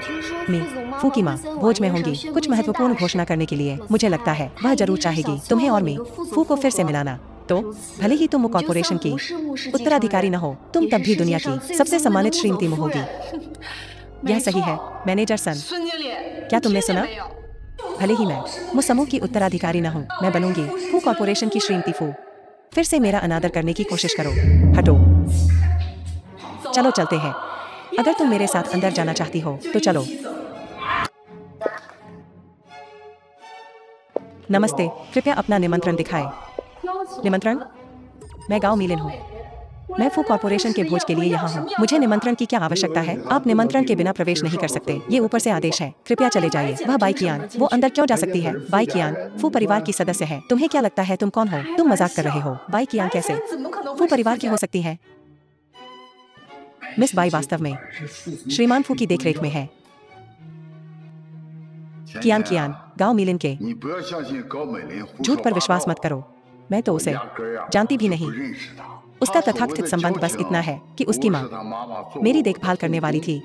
फू की माँ भोज में होंगी कुछ महत्वपूर्ण घोषणा करने के लिए। मुझे लगता है वह जरूर चाहेगी तुम्हें और फू को फिर से मिलाना। तो भले ही तुम कॉर्पोरेशन की उत्तराधिकारी न हो, तुम तब भी दुनिया की सबसे सम्मानित श्रीमती होगी। यह सही है मैनेजर सन। क्या तुमने सुना? भले ही मैं समूह की उत्तराधिकारी न हूँ, मैं बनूंगी फू कॉर्पोरेशन की श्रीमती फू। फिर से मेरा अनादर करने की कोशिश करो। हटो। चलो चलते हैं। अगर तुम मेरे साथ अंदर जाना चाहती हो तो चलो। नमस्ते, कृपया अपना निमंत्रण दिखाएं। निमंत्रण? मैं गाओ मिलिन हूँ। मैं फू कॉर्पोरेशन के भोज के लिए यहाँ हूँ। मुझे निमंत्रण की क्या आवश्यकता है? आप निमंत्रण के बिना प्रवेश नहीं कर सकते। ये ऊपर से आदेश है। कृपया चले जाइए। वह बाई कियान, वो अंदर क्यों जा सकती है? बाई कियान फू परिवार की सदस्य है। तुम्हें क्या लगता है तुम कौन हो? तुम मजाक कर रहे हो। बाई कियान कैसे फू परिवार की हो सकती है? मिस बाई वास्तव में श्रीमान फू की देखरेख में है। कियान, गाओ मिलिन के झूठ पर विश्वास मत करो। मैं तो उसे जानती भी नहीं। उसका तथाकथित संबंध बस इतना है कि उसकी माँ मेरी देखभाल करने वाली थी।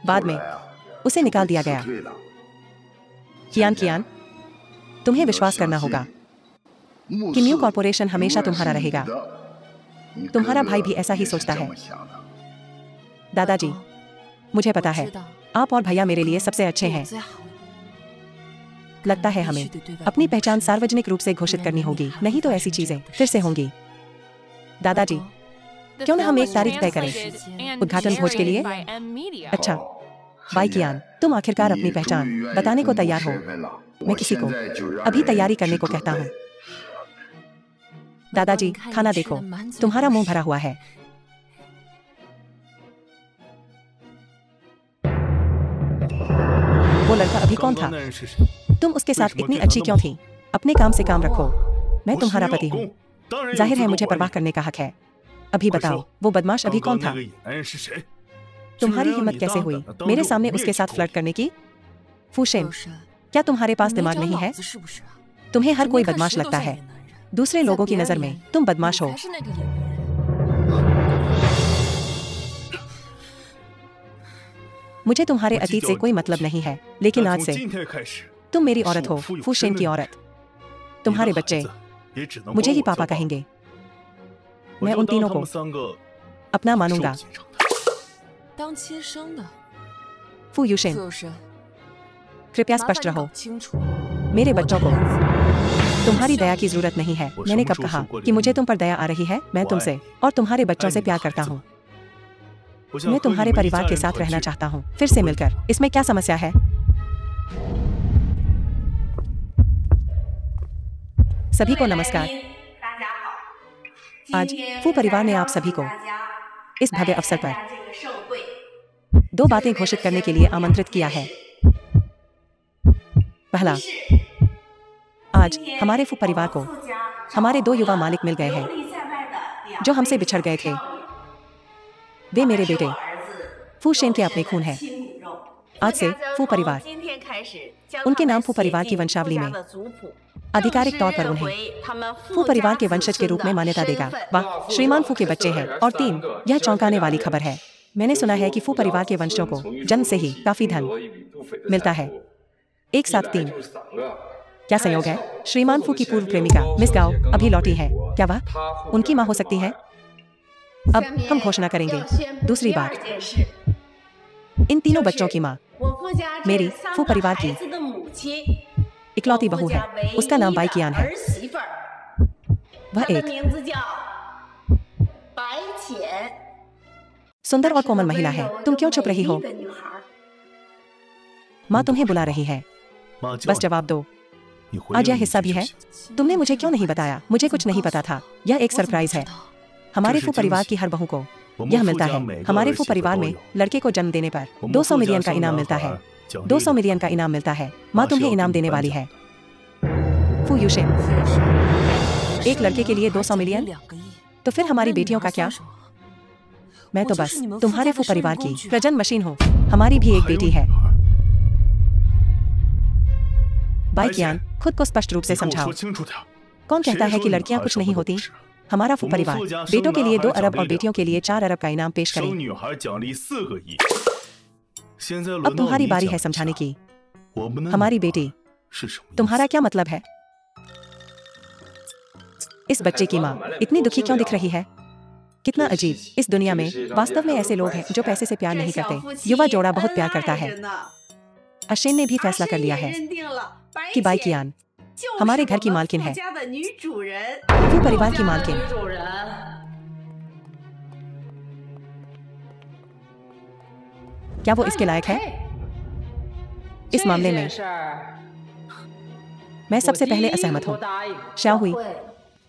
बाद में उसे निकाल दिया गया। कियान, तुम्हें विश्वास करना होगा कि म्यू कॉर्पोरेशन हमेशा तुम्हारा रहेगा। तुम्हारा भाई भी ऐसा ही सोचता है। दादाजी, मुझे पता है आप और भैया मेरे लिए सबसे अच्छे हैं। लगता है हमें अपनी पहचान सार्वजनिक रूप से घोषित करनी होगी, नहीं तो ऐसी चीजें फिर से होंगी। दादाजी, क्यों न हम एक तारीख तय करें उद्घाटन भोज के लिए? अच्छा, बाई कियान, तुम आखिरकार अपनी पहचान बताने को तैयार हो। मैं किसी को अभी तैयारी करने को कहता हूँ। दादाजी, खाना देखो, तुम्हारा मुंह भरा हुआ है। वो लड़का अभी कौन था? तुम उसके साथ इतनी अच्छी क्यों थी? अपने काम से काम रखो, मैं तुम्हारा पति हूँ। जाहिर है मुझे परवाह करने का हक है। अभी बताओ, वो बदमाश अभी कौन था? तुम्हारी हिम्मत कैसे हुई मेरे सामने उसके साथ फ्लर्ट करने की? फूशेन, क्या तुम्हारे पास दिमाग नहीं है? तुम्हें हर कोई बदमाश लगता है। दूसरे लोगों की नजर में तुम बदमाश हो। मुझे तुम्हारे अतीत से कोई मतलब नहीं है, लेकिन आज से तुम मेरी औरत हो, फूशेन की औरत। तुम्हारे बच्चे मुझे ही पापा कहेंगे। मैं उन तीनों को अपना मानूंगा। फू यूशेन, कृपया स्पष्ट रहो। मेरे बच्चों को तुम्हारी दया की जरूरत नहीं है। मैंने कब कहा कि मुझे तुम पर दया आ रही है? मैं तुमसे और तुम्हारे बच्चों से प्यार करता हूँ। मैं तुम्हारे परिवार के साथ रहना चाहता हूँ, फिर से मिलकर। इसमें क्या समस्या है? सभी को नमस्कार। आज फू परिवार ने आप सभी को इस भव्य अवसर पर 2 बातें घोषित करने के लिए आमंत्रित किया है। पहला, आज हमारे फू परिवार को हमारे 2 युवा मालिक मिल गए हैं जो हमसे बिछड़ गए थे। वे मेरे बेटे फू शेन के अपने खून हैं। आज से फू परिवार, उनके नाम फू परिवार की वंशावली में आधिकारिक तौर पर उन्हें फू परिवार के वंशज के रूप में मान्यता देगा। वाह, श्रीमान फू के बच्चे हैं। और 3, यह चौंकाने वाली खबर है। मैंने सुना है कि फू परिवार के वंशजों को जन्म से ही काफी धन मिलता है। एक साथ 3, क्या संयोग है? श्रीमान फू की पूर्व प्रेमिका मिस गाओ अभी लौटी है। क्या वह उनकी मां हो सकती है? अब हम घोषणा करेंगे। दूसरी बात, इन तीनों बच्चों की मां मेरी फू परिवार की इकलौती बहू है। उसका नाम बाई कियान है। वह एक सुंदर और कोमल महिला है। तुम क्यों चुप रही हो? माँ तुम्हें बुला रही है, बस जवाब दो। आज यह हिस्सा भी है। तुमने मुझे क्यों नहीं बताया? मुझे कुछ नहीं पता था। यह एक सरप्राइज है। हमारे फू परिवार की हर बहू को यह मिलता है। हमारे फू परिवार में लड़के को जन्म देने पर 200 मिलियन का इनाम मिलता है। 200 मिलियन का इनाम मिलता है। माँ तुम्हें इनाम देने वाली है। फू यूशेन, एक लड़के के लिए 200 मिलियन? तो फिर हमारी बेटियों का क्या? मैं तो बस तुम्हारे फू परिवार की प्रजनन मशीन हूँ। हमारी भी एक बेटी है। बाई कियान, खुद को स्पष्ट रूप से समझाओ। कौन कहता है कि लड़कियां कुछ नहीं होती? हमारा फू परिवार बेटों के लिए 2 अरब और बेटियों के लिए 4 अरब का इनाम पेश करे। अब तुम्हारी बारी है समझाने की। हमारी बेटी, तुम्हारा क्या मतलब है? इस बच्चे की माँ इतनी दुखी क्यों दिख रही है? कितना अजीब। इस दुनिया में वास्तव में ऐसे लोग हैं जो पैसे से प्यार नहीं करते। युवा जोड़ा बहुत प्यार करता है। अशेन ने भी फैसला कर लिया है कि बाई कियान हमारे घर की मालकिन है, फू परिवार की मालकिन। क्या वो इसके लायक है? इस मामले में मैं सबसे पहले असहमत हूँ। शाओ हुई,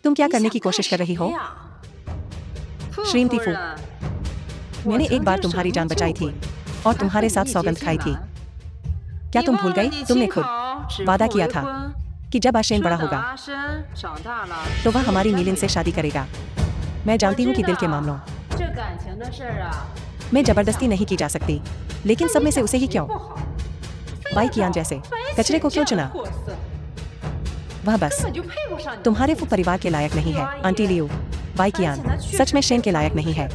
तुम क्या करने की कोशिश कर रही हो? श्रीमती फू, मैंने एक बार तुम्हारी जान बचाई थी और तुम्हारे साथ सौगंध खाई थी। क्या तुम भूल गई? तुमने खुद वादा किया था कि जब आशेन बड़ा होगा तो वह हमारी मीलिन से शादी करेगा। मैं जानती हूँ कि दिल के मामलों में जबरदस्ती नहीं की जा सकती, लेकिन सब में से उसे ही क्यों? बाई कियान जैसे कचरे को क्यों चुना? वह बस तुम्हारे फू परिवार के लायक नहीं है। आंटी लियू, बाई कियान सच में शेन के लायक नहीं है।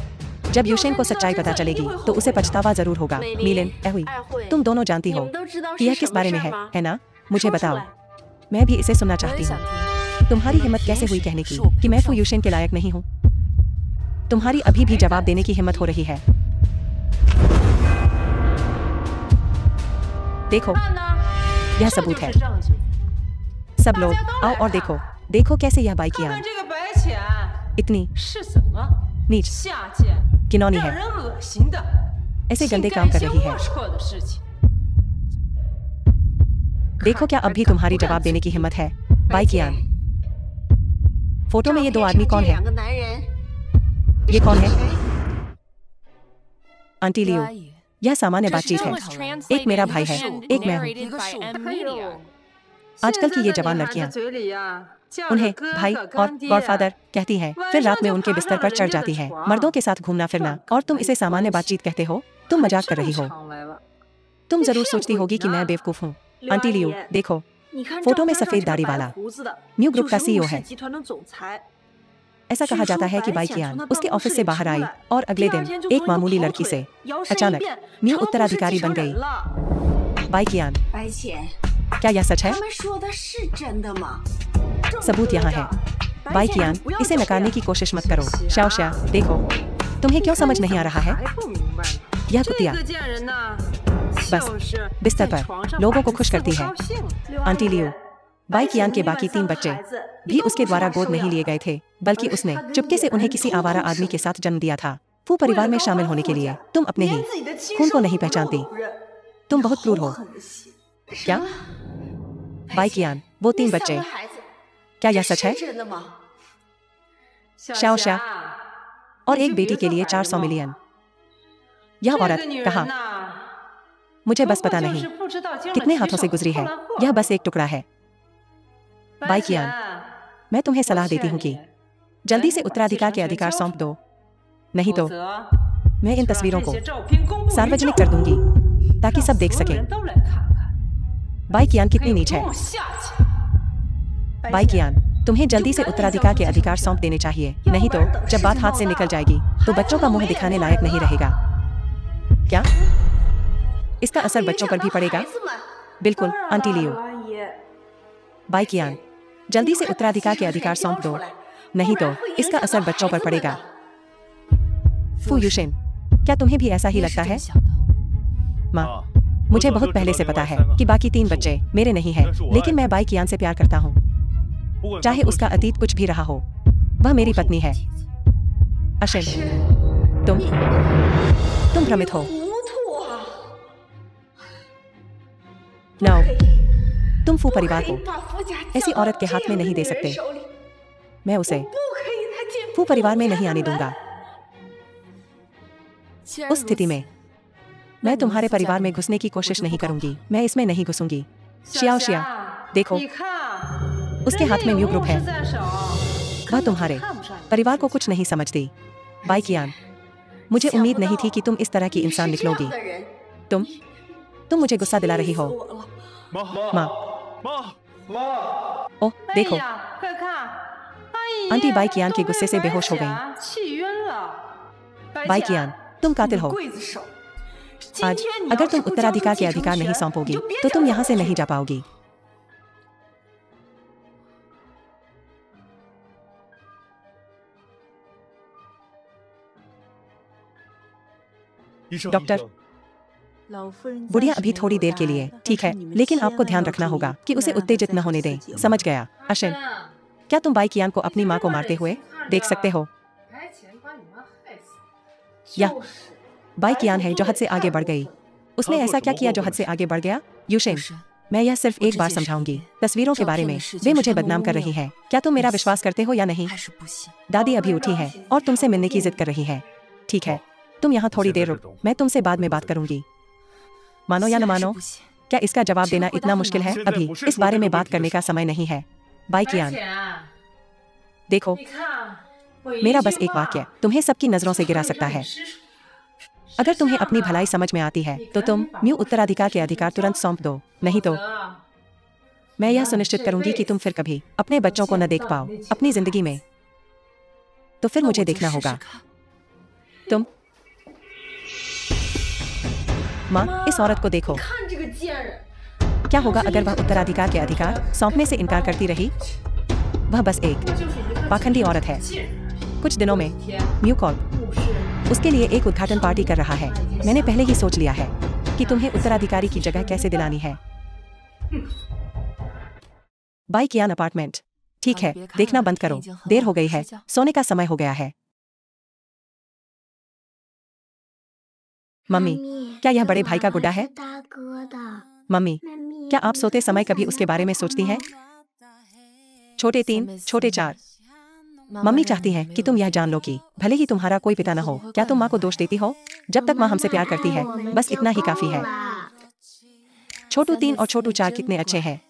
जब यूशेन को सच्चाई पता चलेगी तो उसे पछतावा जरूर होगा। मीलिन, एहुई, तुम दोनों जानती हो कि यह किस बारे में है ना? मुझे बताओ, मैं भी इसे सुनना चाहती हूँ। तुम्हारी हिम्मत कैसे हुई कहने की कि मैं फू यूशेन के लायक नहीं हूँ? तुम्हारी अभी भी जवाब देने की हिम्मत हो रही है? देखो, यह सबूत है। सब लोग आओ और देखो, देखो कैसे यह बाइकियान इतनी नीच घिनौनी है, ऐसे गंदे काम कर रही है। देखो क्या अब भी तुम्हारी जवाब देने की हिम्मत है? बाइकियान, फोटो में ये दो आदमी कौन है? ये कौन है? आंटी लियो, यह सामान्य बातचीत है। एक मेरा भाई है, एक मैं हूँ। आजकल की ये जवान लड़कियां उन्हें भाई और गॉडफादर कहती हैं, फिर रात में उनके बिस्तर पर चढ़ जाती हैं। मर्दों के साथ घूमना फिरना, और तुम इसे सामान्य बातचीत कहते हो? तुम मजाक कर रही हो। तुम जरूर सोचती होगी कि मैं बेवकूफ हूँ। आंटी लियो, देखो, फोटो में सफेद दाढ़ी वाला न्यू ग्रुप का सीईओ है। ऐसा कहा जाता है कि बाइकियान उसके ऑफिस से बाहर आई और अगले दिन एक मामूली लड़की से अचानक न्यू उत्तराधिकारी बन गई। बाइकियान, क्या यह सच है? सबूत यहाँ है। बाइकियान, इसे नकारने की कोशिश मत करो। शाओशिया, देखो, तुम्हें क्यों समझ नहीं आ रहा है? यह कुतिया बस बिस्तर पर लोगों को खुश करती है। आंटी लियो, बाइकियान के बाकी 3 बच्चे भी उसके द्वारा गोद नहीं लिए गए थे, बल्कि उसने चुपके से उन्हें किसी आवारा आदमी के साथ जन्म दिया था। फू परिवार में शामिल होने के लिए तुम अपने ही खून को नहीं पहचानती। तुम बहुत क्रूर हो। क्या? बाइकियान, वो 3 बच्चे, क्या यह सच है? शाओशिया, और एक बेटी के लिए 400 मिलियन। यह औरत कहाँ? मुझे बस पता नहीं कितने हाथों से गुजरी है। यह बस एक टुकड़ा है। बाइकियान, मैं तुम्हें सलाह देती हूँ कि जल्दी से उत्तराधिकार के अधिकार सौंप दो, नहीं तो मैं इन तस्वीरों को सार्वजनिक कर दूंगी ताकि सब देख सकें। बाइकियान कितनी नीच है। बाइकियान, तुम्हें जल्दी से उत्तराधिकार के अधिकार सौंप देने चाहिए, नहीं तो जब बात हाथ से निकल जाएगी तो बच्चों का मुंह दिखाने लायक नहीं रहेगा। क्या इसका असर बच्चों पर भी पड़ेगा? बिल्कुल आंटी लियो। बाइकियान, जल्दी से उत्तराधिकार के अधिकार सौंप दो, नहीं तो इसका असर बच्चों पर पड़ेगा। फू यूशिन, क्या तुम्हें भी ऐसा ही लगता है? माँ, मुझे बहुत पहले से पता है कि बाकी 3 बच्चे मेरे नहीं हैं, लेकिन मैं बाइकियान से प्यार करता हूँ, चाहे उसका अतीत कुछ भी रहा हो। वह मेरी पत्नी है। अशिन, तुम भ्रमित हो। नाउ, तुम फू परिवार को ऐसी औरत के हाथ में नहीं दे सकते। मैं उसे फू परिवार में नहीं आने दूंगा। उस स्थिति में मैं तुम्हारे परिवार में घुसने की कोशिश नहीं करूंगी। मैं इसमें नहीं घुसूंगी। शाओशिया, देखो, उसके हाथ में न्यू ग्रुप है। वह तुम्हारे परिवार को कुछ नहीं समझती। बाइकियान, मुझे उम्मीद नहीं थी कि तुम इस तरह की इंसान निकलोगी। तुम मुझे गुस्सा दिला रही हो। माँ, ओह देखो, आंटी बाइकियान के गुस्से से बेहोश हो गई। बाइकियान, तुम कातिल हो। आज अगर तुम उत्तराधिकार के अधिकार नहीं सौंपोगी तो तुम यहाँ से नहीं जा पाओगी। डॉक्टर, बुढ़िया अभी थोड़ी देर के लिए ठीक है, लेकिन आपको ध्यान रखना होगा कि उसे उत्तेजित न होने दें। समझ गया? अशिन, क्या तुम बाइकियान को अपनी माँ को मारते हुए देख सकते हो? या बाइकियान है जो हद से आगे बढ़ गई। उसने ऐसा क्या किया जो हद से आगे बढ़ गया? यूशिन, मैं यह सिर्फ एक बार समझाऊंगी। तस्वीरों के बारे में वे मुझे बदनाम कर रही हैं। क्या तुम मेरा विश्वास करते हो या नहीं? दादी अभी उठी है और तुमसे मिलने की जिद कर रही है। ठीक है, तुम यहाँ थोड़ी देर रुक, मैं तुमसे बाद में बात करूंगी। मानो या न मानो, क्या इसका जवाब देना इतना मुश्किल है? अभी इस बारे में बात करने का समय नहीं है। बाइकियान, देखो, मेरा बस एक वाक्य तुम्हें सबकी नजरों से गिरा सकता है। अगर तुम्हें अपनी भलाई समझ में आती है तो तुम न्यू उत्तराधिकार के अधिकार तुरंत सौंप दो, नहीं तो मैं यह सुनिश्चित करूंगी कि तुम फिर कभी अपने बच्चों को न देख पाओ अपनी जिंदगी में। तो फिर मुझे देखना होगा। तुम माँ, इस औरत को देखो। क्या होगा अगर वह उत्तराधिकार के अधिकार सौंपने से इनकार करती रही? वह बस एक पाखंडी औरत है। कुछ दिनों में न्यू कॉर्प उसके लिए एक उद्घाटन पार्टी कर रहा है। मैंने पहले ही सोच लिया है। कि तुम्हें उत्तराधिकारी की जगह कैसे दिलानी है। बाई कियान अपार्टमेंट। ठीक है, देखना बंद करो, देर हो गई है, सोने का समय हो गया है। मम्मी, क्या यह बड़े भाई का गुड्डा है? मम्मी, क्या आप सोते समय कभी उसके बारे में सोचती हैं? छोटे 3, छोटे 4। मम्मी चाहती हैं कि तुम यह जान लो कि भले ही तुम्हारा कोई पिता न हो, क्या तुम माँ को दोष देती हो? जब तक माँ हमसे प्यार करती है, बस इतना ही काफी है। छोटू 3 और छोटू 4 कितने अच्छे हैं।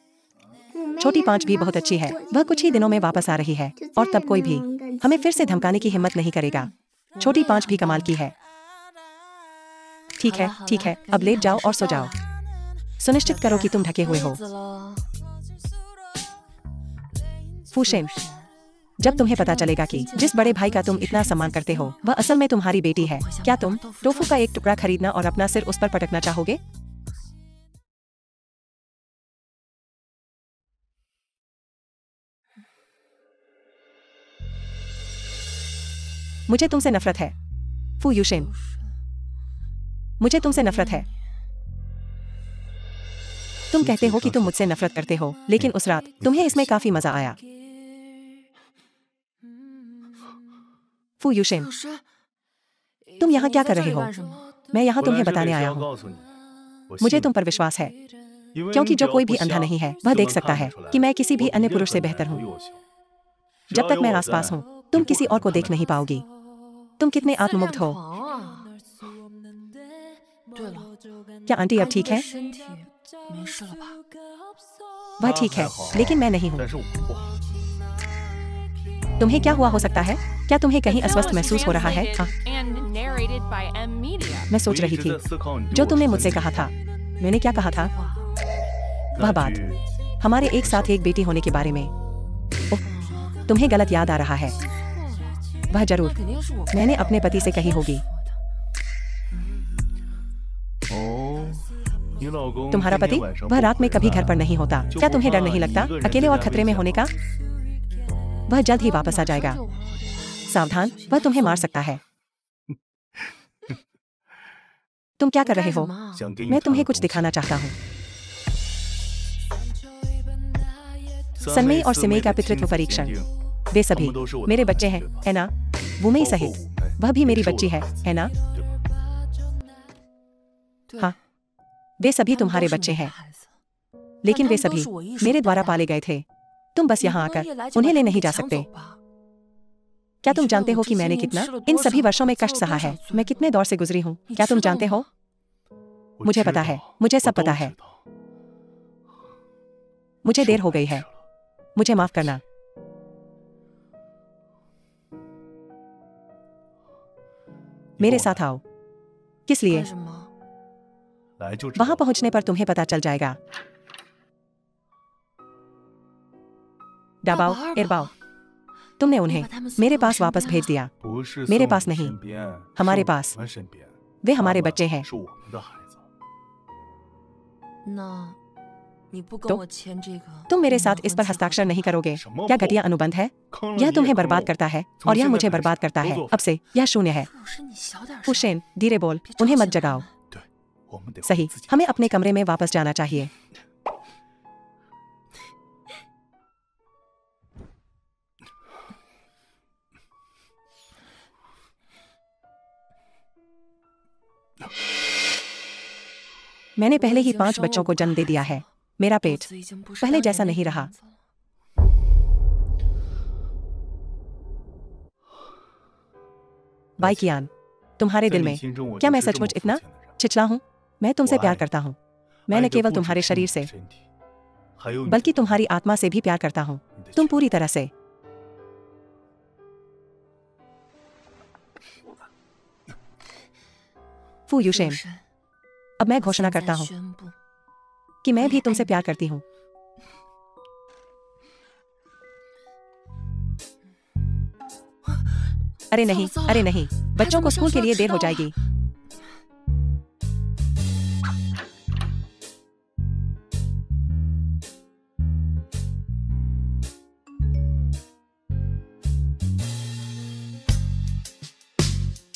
छोटी 5 भी बहुत अच्छी है। वह कुछ ही दिनों में वापस आ रही है और तब कोई भी हमें फिर से धमकाने की हिम्मत नहीं करेगा। छोटी 5 भी कमाल की है। ठीक है, अब लेट जाओ और सो जाओ। सुनिश्चित करो कि तुम ढके हुए हो। फूशेन, जब तुम्हें पता चलेगा कि जिस बड़े भाई का तुम इतना सम्मान करते हो वह असल में तुम्हारी बेटी है, क्या तुम टोफू का एक टुकड़ा खरीदना और अपना सिर उस पर पटकना चाहोगे? मुझे तुमसे नफरत है, फू यूशेन। मुझे तुमसे नफरत है। तुम कहते हो कि तुम मुझसे नफरत करते हो, लेकिन उस रात तुम्हें इसमें काफी मजा आया। फू यूशेन, तुम यहाँ क्या कर रहे हो? मैं यहाँ तुम्हें बताने आया हूँ। मुझे तुम पर विश्वास है, क्योंकि जो कोई भी अंधा नहीं है वह देख सकता है कि मैं किसी भी अन्य पुरुष से बेहतर हूँ। जब तक मैं आसपास हूँ, तुम किसी और को देख नहीं पाओगी। तुम कितने आत्ममुग्ध हो। क्या आंटी अब ठीक है? वह ठीक है, लेकिन मैं नहीं हूँ। तुम्हें क्या हुआ हो सकता है? क्या तुम्हें कहीं अस्वस्थ महसूस हो रहा है? हाँ। मैं सोच रही थी जो तुमने मुझसे कहा था। मैंने क्या कहा था? वह बात हमारे एक साथ एक बेटी होने के बारे में। ओह, तुम्हें गलत याद आ रहा है। वह जरूर मैंने अपने पति से कही होगी। तुम्हारा पति? वह रात में कभी घर पर नहीं होता। क्या तुम्हें डर नहीं लगता अकेले और खतरे में होने का? वह जल्द ही वापस आ जाएगा। सावधान, वह तुम्हें मार सकता है। तुम क्या कर रहे हो? मैं तुम्हें कुछ दिखाना चाहता हूँ। सनमई और सिमई का पितृत्व परीक्षण। वे सभी मेरे बच्चे हैं, है ना? वुमई सहित वह भी मेरी बच्ची है ना? हाँ, वे सभी तुम्हारे बच्चे हैं, लेकिन वे सभी मेरे द्वारा पाले गए थे। तुम बस यहाँ आकर उन्हें ले नहीं जा सकते। क्या तुम जानते हो कि मैंने कितना इन सभी वर्षों में कष्ट सहा है? मैं कितने दौर से गुजरी हूँ, क्या तुम जानते हो? मुझे पता है, मुझे सब पता है। मुझे देर हो गई है, मुझे माफ करना। मेरे साथ आओ। किस लिए? वहां पहुंचने पर तुम्हें पता चल जाएगा। डाबाओ, एरबाओ, तुमने उन्हें मेरे पास वापस भेज दिया। मेरे पास नहीं, हमारे पास। वे हमारे बच्चे हैं। तो तुम मेरे साथ इस पर हस्ताक्षर नहीं करोगे? क्या घटिया अनुबंध है? यह तुम्हें बर्बाद करता है और यह मुझे बर्बाद करता है। अब से यह शून्य है। हुसैन, धीरे बोल, उन्हें मत जगाओ। सही, हमें अपने कमरे में वापस जाना चाहिए। मैंने पहले ही 5 बच्चों को जन्म दे दिया है। मेरा पेट पहले जैसा नहीं रहा। बाई कियान, तुम्हारे दिल में क्या मैं सचमुच इतना छिछला हूँ? मैं तुमसे प्यार करता हूँ। मैं न केवल तुम्हारे शरीर से बल्कि तुम्हारी आत्मा से भी प्यार करता हूँ। तुम पूरी तरह से। फू यूशेन, अब मैं घोषणा करता हूँ कि मैं भी तुमसे प्यार करती हूँ। अरे नहीं, बच्चों को स्कूल के लिए देर हो जाएगी।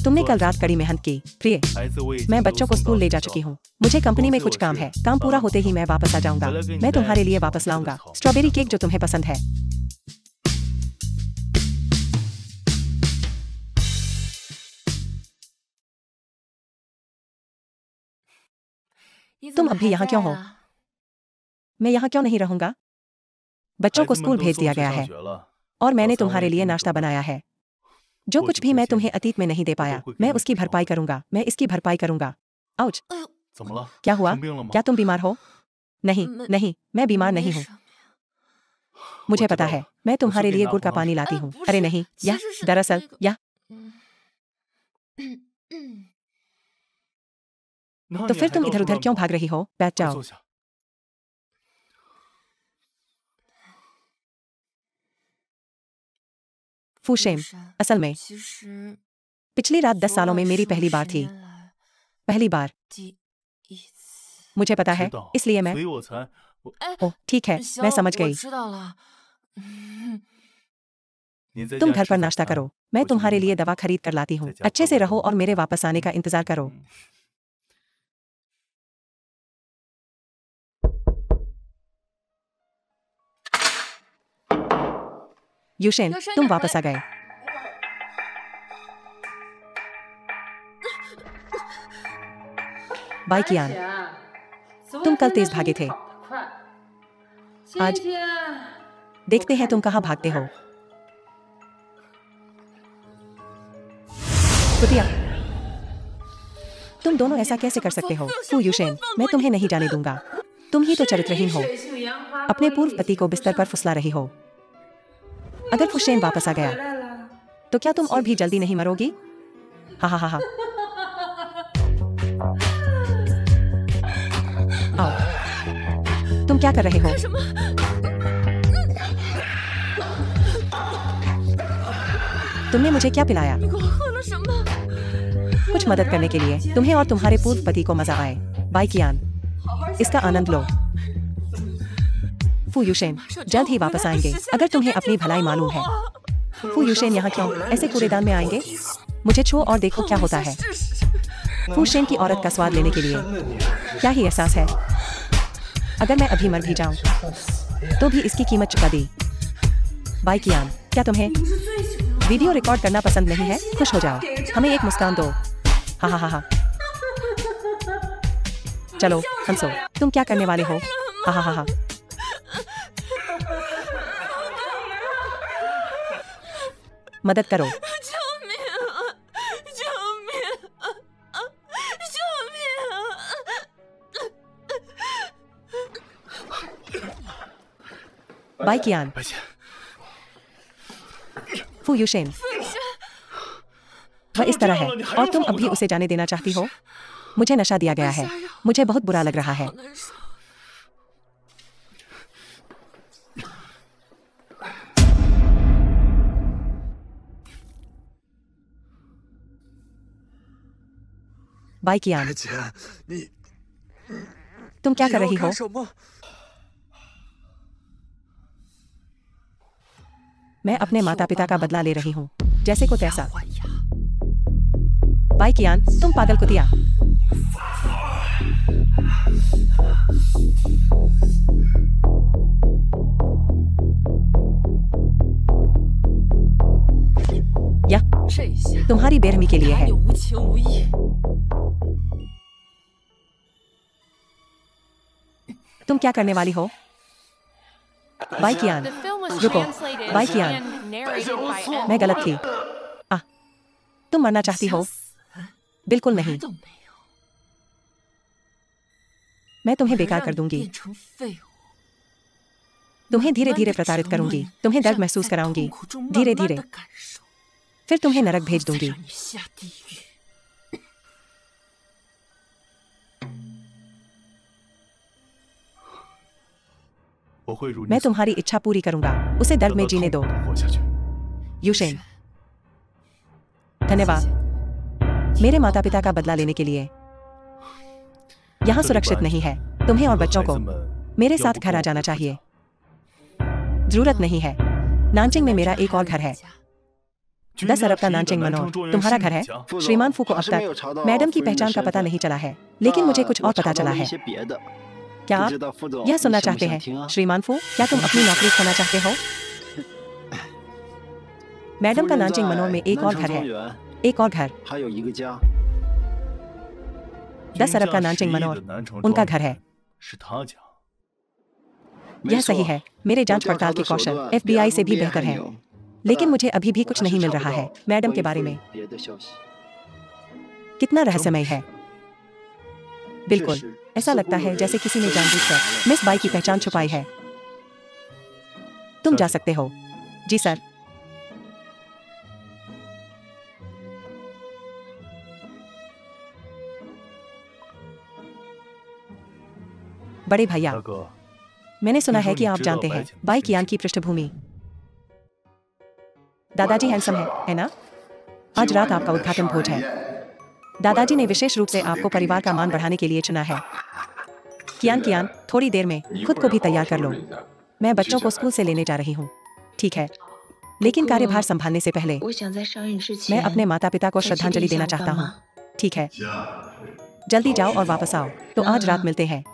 तुमने कल रात कड़ी मेहनत की प्रिय। मैं बच्चों को स्कूल ले जा चुकी हूँ। मुझे कंपनी में कुछ काम है। काम पूरा होते ही मैं वापस आ जाऊंगा। मैं तुम्हारे लिए वापस लाऊंगा स्ट्रॉबेरी केक जो तुम्हें पसंद है। तुम अभी यहाँ क्यों हो? मैं यहाँ क्यों नहीं रहूंगा? बच्चों को स्कूल भेज दिया गया है और मैंने तुम्हारे लिए नाश्ता बनाया है। जो कुछ भी मैं तुम्हें अतीत में नहीं दे पाया, मैं उसकी भरपाई करूंगा। मैं इसकी भरपाई करूंगा। आउच! क्या हुआ? क्या तुम बीमार हो? नहीं नहीं, मैं बीमार नहीं हूँ। मुझे पता है, मैं तुम्हारे लिए गुड़ का पानी लाती हूँ। अरे नहीं, यह दरअसल यह। तो फिर तुम इधर उधर क्यों भाग रही हो? बैठ जाओ। फूशेम, असल में पिछली रात 10 सालों में मेरी पहली बार थी। पहली बार। मुझे पता है, इसलिए मैं। ओह ठीक है, मैं समझ गई। तुम घर पर नाश्ता करो। मैं तुम्हारे लिए दवा खरीद कर लाती हूँ। अच्छे से रहो और मेरे वापस आने का इंतजार करो। यूशेन, तुम वापस आ गए। बाय कियान, तुम कल तेज भागे थे। आज देखते हैं तुम कहाँ भागते हो। कुतिया, तुम दोनों ऐसा कैसे कर सकते हो? फू यूशेन, मैं तुम्हें नहीं जाने दूंगा। तुम ही तो चरित्रहीन हो। अपने पूर्व पति को बिस्तर पर फुसला रही हो। अगर फुशेन वापस आ गया तो क्या तुम और भी जल्दी नहीं मरोगी? हा हा हा हा। आओ। तुम क्या कर रहे हो? तुमने मुझे क्या पिलाया? कुछ मदद करने के लिए तुम्हें और तुम्हारे पूर्व पति को मजा आए। बाय कियान, इसका आनंद लो। फू यूशेन जल्द ही वापस आएंगे अगर तुम्हें अपनी भलाई मालूम है। फू यूशेन यहाँ क्यों ऐसे कूड़ेदान में आएंगे? मुझे छुओ और देखो क्या होता है। फू शेन की औरत का स्वाद लेने के लिए क्या ही एहसास है। अगर मैं अभी मर भी जाऊं तो भी इसकी कीमत चुका दी। बाय कियान, क्या तुम्हें वीडियो रिकॉर्ड करना पसंद नहीं है? खुश हो जाओ, हमें एक मुस्कान दो। हा हा हा हा। चलो हंसो। तुम क्या करने वाले हो? हा हा हा हा। मदद करो। बाय कियान। फू यूशेन, वह इस तरह है और तुम अब भी उसे जाने देना चाहती हो? मुझे नशा दिया गया है। मुझे बहुत बुरा लग रहा है। बाय कियान, तुम क्या कर रही हो? मैं अपने माता पिता का बदला ले रही हूँ, जैसे को तैसा। बाय कियान, तुम पागल कुतिया। यह तुम्हारी बेरहमी के लिए है। तुम क्या करने वाली हो? बाय कियान, रुको। बाय कियान, मैं गलत थी। तुम मरना चाहती हो? बिल्कुल नहीं। मैं तुम्हें बेकार कर दूंगी। तुम्हें धीरे धीरे प्रताड़ित करूंगी। तुम्हें दर्द महसूस कराऊंगी धीरे धीरे। फिर तुम्हें नरक भेज दूंगी। मैं तुम्हारी इच्छा पूरी करूंगा। उसे दर्द में जीने दो। यूशेन, धन्यवाद मेरे माता पिता का बदला लेने के लिए। यहाँ सुरक्षित नहीं है। तुम्हें और बच्चों को मेरे साथ घर आ जाना चाहिए। जरूरत नहीं है। नानचिंग में मेरा एक और घर है। 10 अरब का नानचिंग मनोर तुम्हारा घर है? श्रीमान फू को अब तक मैडम की पहचान का पता नहीं चला है, लेकिन मुझे कुछ और पता चला है। क्या आप यह सुनना चाहते हैं श्रीमान फू? क्या तुम अपनी नौकरी खोना चाहते हो? मैडम का नानचिंग मनोर में एक और घर है, एक और घर। 10 अरब का नानचिंग मनोर उनका घर है। यह सही है। मेरे जांच पड़ताल के कौशल FBI से भी बेहतर हैं, लेकिन मुझे अभी भी कुछ नहीं मिल रहा है मैडम के बारे में। कितना रहस्यमय है। बिल्कुल ऐसा लगता है जैसे किसी ने जानबूझकर मिस बाई की पहचान छुपाई है। तुम जा सकते हो। जी सर। बड़े भैया, मैंने सुना है कि आप जानते हैं बाई कियान की पृष्ठभूमि। दादाजी हैंडसम है ना? आज रात आपका उद्घाटन भोज है। दादाजी ने विशेष रूप से आपको परिवार का मान बढ़ाने के लिए चुना है। कियान, थोड़ी देर में खुद को भी तैयार कर लो। मैं बच्चों को स्कूल से लेने जा रही हूँ। ठीक है, लेकिन कार्यभार संभालने से पहले मैं अपने माता पिता को श्रद्धांजलि देना चाहता हूँ। ठीक है, जल्दी जाओ और वापस आओ। तो आज रात मिलते हैं।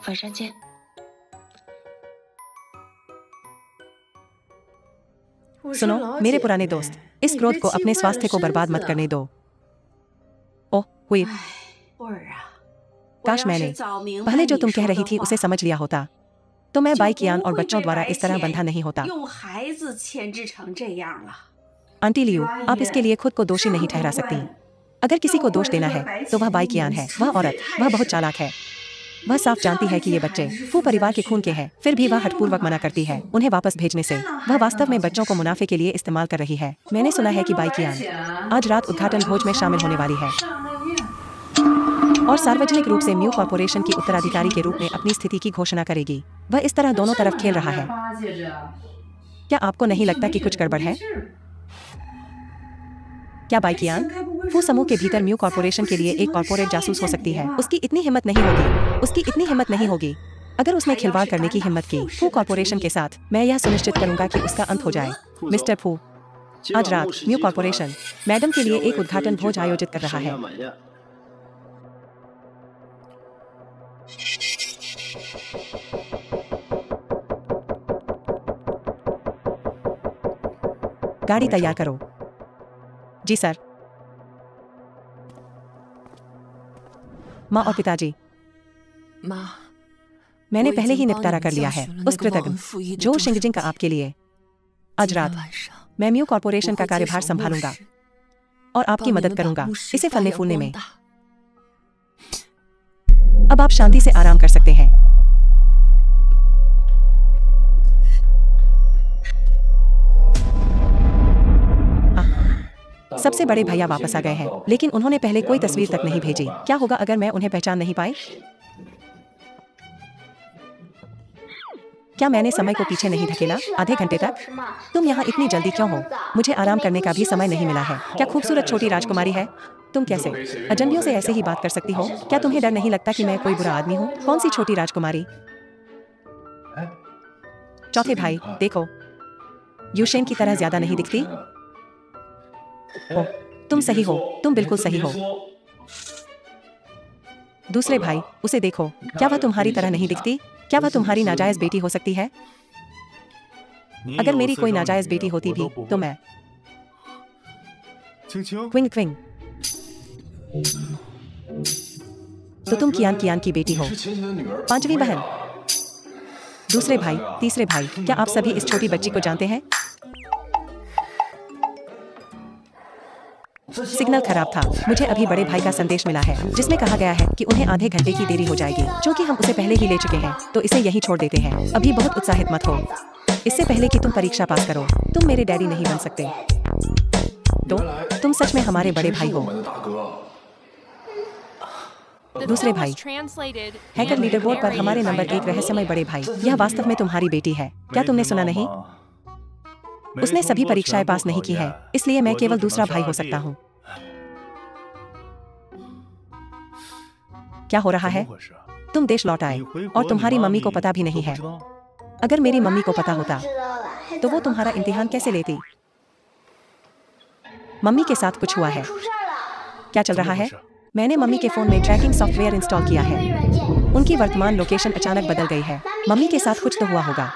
सुनो मेरे पुराने दोस्त, इस क्रोध को अपने स्वास्थ्य को बर्बाद मत करने दो। ओह हुई, काश मैंने पहले जो तुम कह रही थी उसे समझ लिया होता, तो मैं बाई कियान और बच्चों द्वारा इस तरह बंधा नहीं होता। आंटी लियू, आप इसके लिए खुद को दोषी नहीं ठहरा सकती। अगर किसी को दोष देना है तो वह बाई कियान है। वह औरत, वह बहुत चालाक है। वह साफ जानती है कि ये बच्चे फू परिवार के खून के हैं, फिर भी वह हठपूर्वक मना करती है उन्हें वापस भेजने से। वह वास्तव में बच्चों को मुनाफे के लिए इस्तेमाल कर रही है। मैंने सुना है कि बाई कियान आज रात उद्घाटन भोज में शामिल होने वाली है और सार्वजनिक रूप से म्यू कॉर्पोरेशन की उत्तराधिकारी के रूप में अपनी स्थिति की घोषणा करेगी। वह इस तरह दोनों तरफ खेल रहा है। क्या आपको नहीं लगता कि कुछ गड़बड़ है? क्या बाई कियान फू समूह के भीतर म्यू कॉर्पोरेशन के लिए एक कॉर्पोरेट जासूस हो सकती है? उसकी इतनी हिम्मत नहीं होगी। अगर उसने खिलवाड़ करने की हिम्मत की फू कॉर्पोरेशन के साथ, मैं यह सुनिश्चित करूंगा कि उसका अंत हो जाए। मिस्टर फू, आज रात म्यू कॉर्पोरेशन मैडम के लिए एक उद्घाटन भोज आयोजित कर रहा है। गाड़ी तैयार करो। जी सर। माँ और पिताजी, मैंने पहले ही निपटारा कर लिया है उस कृतज्ञ जो शिंगजिंग का आपके लिए। आज रात मैं म्यू कॉर्पोरेशन का कार्यभार संभालूंगा और आपकी मदद करूंगा इसे फलने फूलने में। अब आप शांति से आराम कर सकते हैं। सबसे बड़े भैया वापस आ गए हैं, लेकिन उन्होंने पहले कोई तस्वीर तक नहीं भेजी। क्या होगा अगर मैं उन्हें पहचान नहीं पाई? क्या मैंने समय को पीछे नहीं धकेला आधे घंटे तक? तुम यहाँ इतनी जल्दी क्यों हो? मुझे आराम करने का भी समय नहीं मिला है। क्या खूबसूरत छोटी राजकुमारी है? तुम कैसे अजनबियों से ऐसे ही बात कर सकती हो? क्या तुम्हें डर नहीं लगता कि मैं कोई बुरा आदमी हूँ? कौन सी छोटी राजकुमारी? चौथे भाई, देखो, यूशेन की तरह ज्यादा नहीं दिखती। ओह, तुम सही हो, तुम बिल्कुल सही हो। दूसरे भाई, उसे देखो, क्या वह तुम्हारी तरह नहीं दिखती? क्या वह तुम्हारी नाजायज बेटी हो सकती है? अगर मेरी कोई नाजायज बेटी होती भी तो मैं क्विंग क्विंग। तो तुम कियान की बेटी हो, पांचवी बहन। दूसरे भाई, तीसरे भाई, क्या आप सभी इस छोटी बच्ची को जानते हैं? सिग्नल खराब था। मुझे अभी बड़े भाई का संदेश मिला है जिसमें कहा गया है कि उन्हें आधे घंटे की देरी हो जाएगी। क्योंकि हम उसे पहले ही ले चुके हैं तो इसे यहीं छोड़ देते हैं। अभी बहुत उत्साहित मत हो। इससे पहले कि तुम परीक्षा पास करो, तुम मेरे डैडी नहीं बन सकते। तो तुम सच में हमारे बड़े भाई हो। दूसरे भाई, हैकर लीडर बोर्ड पर हमारे नंबर 1 रहस्यमय बड़े भाई, यह वास्तव में तुम्हारी बेटी है। क्या तुमने सुना नहीं? उसने सभी परीक्षाएं पास नहीं की है, इसलिए मैं केवल दूसरा भाई हो सकता हूँ। क्या हो रहा है? तुम देश लौट आए और तुम्हारी मम्मी को पता भी नहीं है। अगर मेरी मम्मी को पता होता तो वो तुम्हारा इम्तिहान कैसे लेती? मम्मी के साथ कुछ हुआ है। क्या चल रहा है? मैंने मम्मी के फोन में ट्रैकिंग सॉफ्टवेयर इंस्टॉल किया है। उनकी वर्तमान लोकेशन अचानक बदल गई है। मम्मी के साथ कुछ तो हुआ होगा।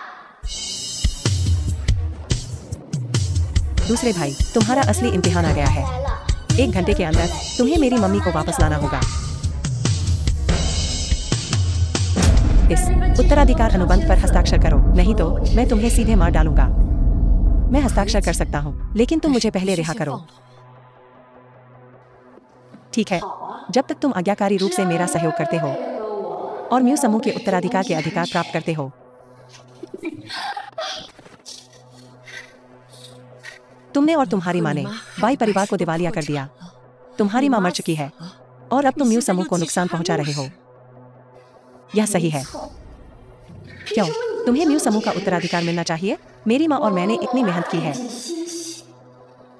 दूसरे भाई, तुम्हारा असली इम्तिहान आ गया है। 1 घंटे के अंदर तुम्हें मेरी मम्मी को वापस लाना होगा। इस उत्तराधिकार अनुबंध पर हस्ताक्षर करो, नहीं तो मैं तुम्हें सीधे मार डालूंगा। मैं हस्ताक्षर कर सकता हूँ, लेकिन तुम मुझे पहले रिहा करो। ठीक है, जब तक तुम आज्ञाकारी रूप से मेरा सहयोग करते हो और म्यू समूह के उत्तराधिकार के अधिकार प्राप्त करते हो। तुमने और तुम्हारी माँ ने बाई परिवार को दिवालिया कर दिया। तुम्हारी माँ मर चुकी है और अब तुम म्यू समूह को नुकसान पहुंचा रहे हो। यह सही है। क्यों? तुम्हें म्यू समूह का उत्तराधिकार मिलना चाहिए। मेरी माँ और मैंने इतनी मेहनत की है।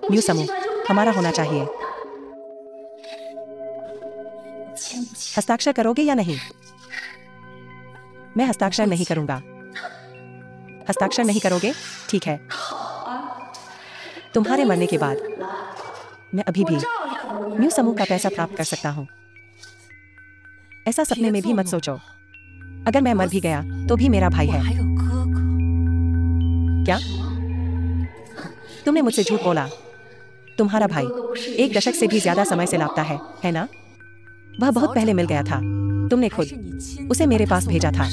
म्यू समूह हमारा होना चाहिए। हस्ताक्षर करोगे या नहीं? मैं हस्ताक्षर नहीं करूंगा। हस्ताक्षर नहीं करोगे? ठीक है। तुम्हारे मरने के बाद मैं अभी भी म्यू समूह का पैसा प्राप्त कर सकता हूं। ऐसा सपने में भी मत सोचो। अगर मैं मर भी गया तो भी मेरा भाई है। क्या? तुमने मुझसे झूठ बोला। तुम्हारा भाई 1 दशक से भी ज्यादा समय से लापता है ना? वह बहुत पहले मिल गया था। तुमने खुद उसे मेरे पास भेजा था।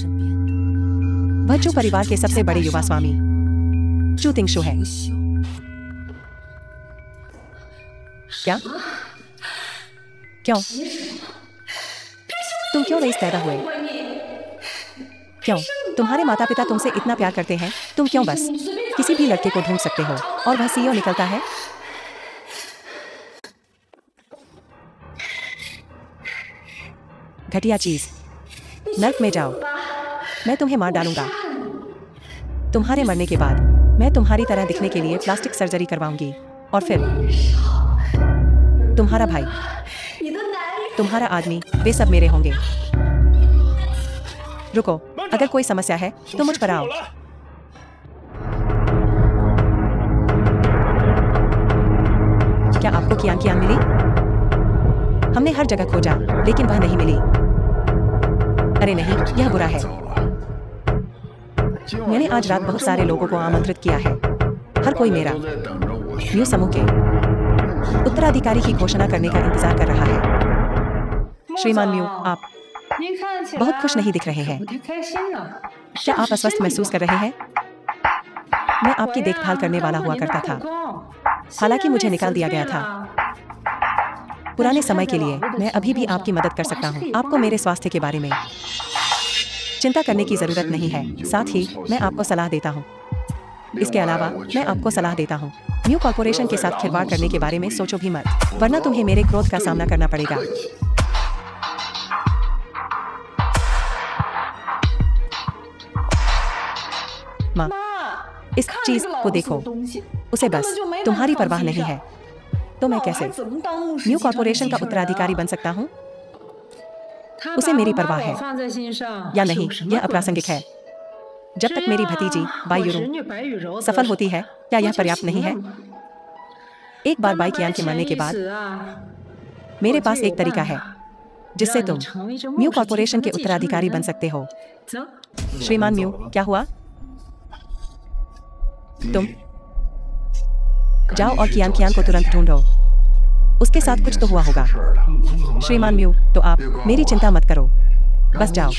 वह चू परिवार के सबसे बड़े युवा स्वामी चू तिंगशु है। क्या? क्यों? तुम क्यों रईस पैदा हुए? क्यों? तुम्हारे माता पिता तुमसे इतना प्यार करते हैं, तुम क्यों बस किसी भी लड़के को ढूंढ सकते हो और वह सीईओ निकलता है? घटिया चीज, नर्क में जाओ। मैं तुम्हें मार डालूंगा। तुम्हारे मरने के बाद मैं तुम्हारी तरह दिखने के लिए प्लास्टिक सर्जरी करवाऊंगी और फिर तुम्हारा भाई, तुम्हारा आदमी, वे सब मेरे होंगे। रुको, अगर कोई समस्या है तो मुझ पर आओ। क्या आपको कियान मिली? हमने हर जगह खोजा, लेकिन वह नहीं मिली। अरे नहीं, यह बुरा है। मैंने आज रात बहुत सारे लोगों को आमंत्रित किया है। हर कोई मेरा म्यू समूह के उत्तराधिकारी की घोषणा करने का इंतजार कर रहा है। श्रीमान म्यू, आप बहुत खुश नहीं दिख रहे हैं। क्या आप अस्वस्थ महसूस कर रहे हैं? मैं आपकी देखभाल करने वाला हुआ करता था, हालांकि मुझे निकाल दिया गया था। पुराने समय के लिए मैं अभी भी आपकी मदद कर सकता हूं। आपको मेरे स्वास्थ्य के बारे में चिंता करने की जरूरत नहीं है। साथ ही मैं आपको सलाह देता हूं। इसके अलावा मैं आपको सलाह देता हूं, म्यू कॉर्पोरेशन के साथ खिलवाड़ करने के बारे में सोचो भी मत, वरना तुम्हें मेरे क्रोध का सामना करना पड़ेगा। माँ, इस चीज को देखो। उसे बस तुम्हारी परवाह नहीं है। तो मैं कैसे म्यू कॉर्पोरेशन का उत्तराधिकारी बन सकता हूँ? उसे मेरी परवाह है या नहीं, यह अप्रासंगिक है। जब तक मेरी भतीजी बाई यूरू सफल होती है, क्या यह पर्याप्त नहीं है? एक बार बाई कियान के मरने के बाद मेरे पास एक तरीका है जिससे तुम म्यू कॉर्पोरेशन के उत्तराधिकारी बन सकते हो। श्रीमान म्यू, क्या हुआ? तुम जाओ और कियान को तुरंत ढूंढो। उसके साथ कुछ तो हुआ होगा। श्रीमान म्यू, तो आप मेरी चिंता मत करो, बस जाओ।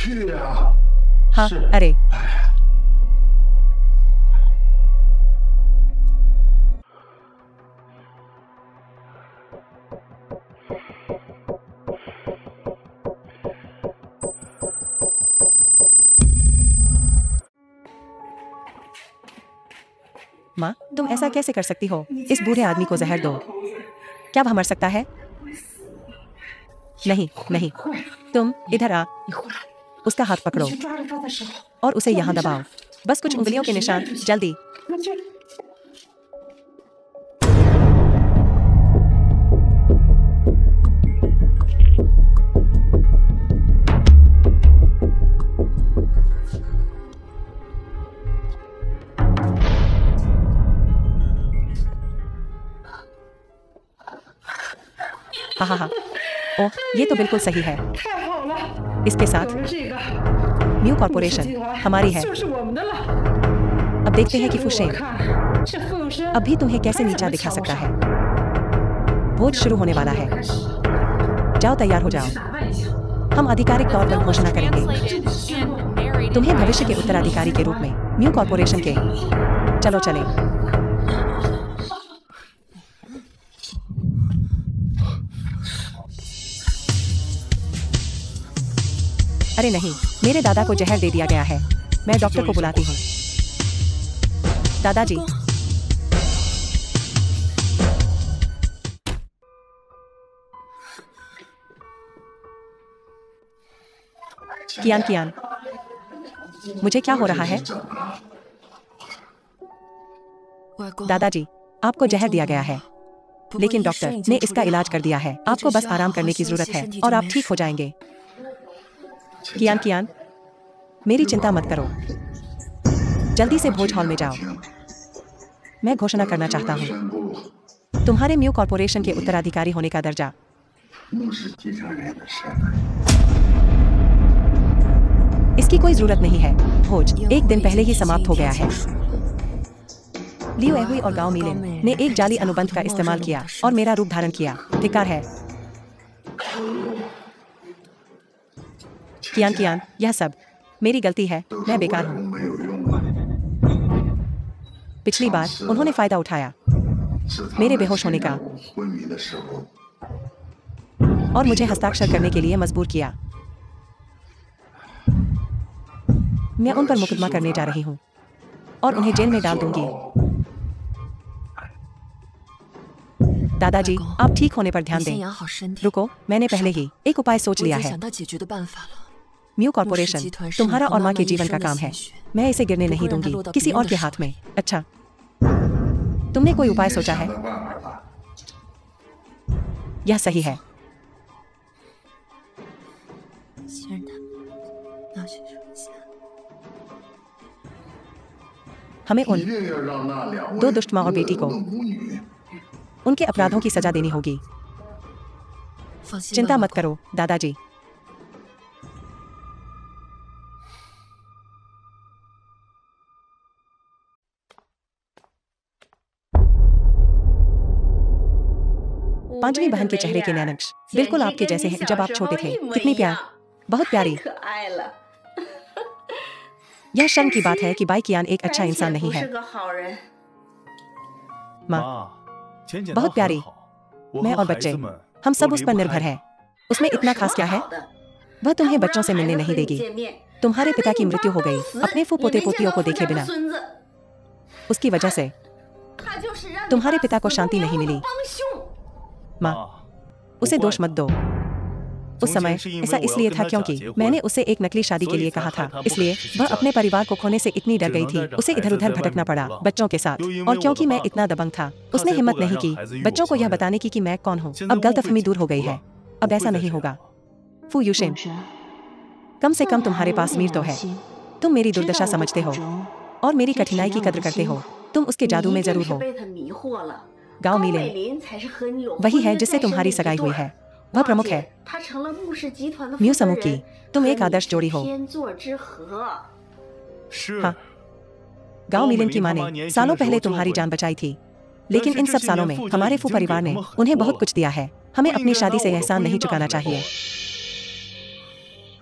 हाँ, अरे माँ, तुम ऐसा कैसे कर सकती हो? इस बूढ़े आदमी को जहर दो। क्या वह मर सकता है? नहीं नहीं, तुम इधर आ। उसका हाथ पकड़ो और उसे यहाँ दबाओ। बस कुछ उंगलियों के निशान, जल्दी। हा हा। ओह, ये तो बिल्कुल सही है। इसके साथ म्यू कॉर्पोरेशन हमारी है। अब देखते हैं कि फुशेन अब भी तुम्हें कैसे नीचा दिखा सकता है। भोज शुरू होने वाला है। जाओ, तैयार हो जाओ। हम आधिकारिक तौर पर घोषणा करेंगे तुम्हें भविष्य के उत्तराधिकारी के रूप में म्यू कॉर्पोरेशन के। चलो चलें। अरे नहीं, मेरे दादा को जहर दे दिया गया है। मैं डॉक्टर को बुलाती हूँ। दादाजी, कियान कियान, मुझे क्या हो रहा है? दादाजी, आपको जहर दिया गया है, लेकिन डॉक्टर ने इसका इलाज कर दिया है। आपको बस आराम करने की जरूरत है और आप ठीक हो जाएंगे। कियान कियान, मेरी चिंता मत करो। जल्दी से भोज हॉल में जाओ। मैं घोषणा करना चाहता हूँ तुम्हारे म्यू कॉर्पोरेशन के उत्तराधिकारी होने का दर्जा। इसकी कोई जरूरत नहीं है। भोज एक दिन पहले ही समाप्त हो गया है। लियो एहुई और गाओ मिलिन ने एक जाली अनुबंध का इस्तेमाल किया और मेरा रूप धारण किया। धिक्कार है। कियान कियान, यह सब मेरी गलती है। मैं बेकार हूँ। पिछली बार उन्होंने फायदा उठाया मेरे बेहोश होने का और मुझे हस्ताक्षर करने के लिए मजबूर किया। मैं उन पर मुकदमा करने जा रही हूँ और उन्हें जेल में डाल दूंगी। दादाजी, आप ठीक होने पर ध्यान दें। रुको, मैंने पहले ही एक उपाय सोच लिया है। म्यू कॉर्पोरेशन तुम्हारा और माँ के जीवन का काम है। मैं इसे गिरने नहीं दूंगी किसी और के हाथ में। अच्छा, तुमने कोई उपाय सोचा है? यह सही है। हमें उन दो दुष्ट माँ और बेटी को उनके अपराधों की सजा देनी होगी। चिंता मत करो दादाजी। पांचवी बहन के चेहरे के नैनक्श बिल्कुल आपके जैसे हैं जब आप छोटे थे। कितनी प्यार, बहुत प्यारी। यह शर्म की बात है कि बाई कियान एक अच्छा इंसान नहीं है। माँ, बहुत प्यारी। मैं और बच्चे, हम सब उस पर निर्भर हैं। उसमें इतना खास क्या है? वह तुम्हें बच्चों से मिलने नहीं देगी। तुम्हारे पिता की मृत्यु हो गई अपने फू पोते पोतियों को देखे बिना। उसकी वजह से तुम्हारे पिता को शांति नहीं मिली। माँ, उसे दोष मत दो। उस समय ऐसा इसलिए था क्योंकि मैंने उसे एक नकली शादी के लिए कहा था। इसलिए वह अपने परिवार को खोने से इतनी डर गई थी, उसे इधर उधर भटकना पड़ा बच्चों के साथ। और क्योंकि मैं इतना दबंग था, उसने हिम्मत नहीं की बच्चों को यह बताने की कि मैं कौन हूँ। अब गलतफहमी दूर हो गई है। अब ऐसा नहीं होगा। फू यूशेन, कम से कम तुम्हारे पास मीर तो है। तुम मेरी दुर्दशा समझते हो और मेरी कठिनाई की कद्र करते हो। तुम उसके जादू में जरूर हो। गाओ मिलिन वही है जिससे तुम्हारी सगाई हुई है। वह प्रमुख है म्यू समूह की। तुम एक आदर्श जोड़ी हो। हाँ, गाओ मिलिन की माँ ने सालों पहले तुम्हारी जान बचाई थी, लेकिन इन सब सालों में हमारे फू परिवार ने उन्हें बहुत कुछ दिया है। हमें अपनी शादी से एहसान नहीं चुकाना चाहिए।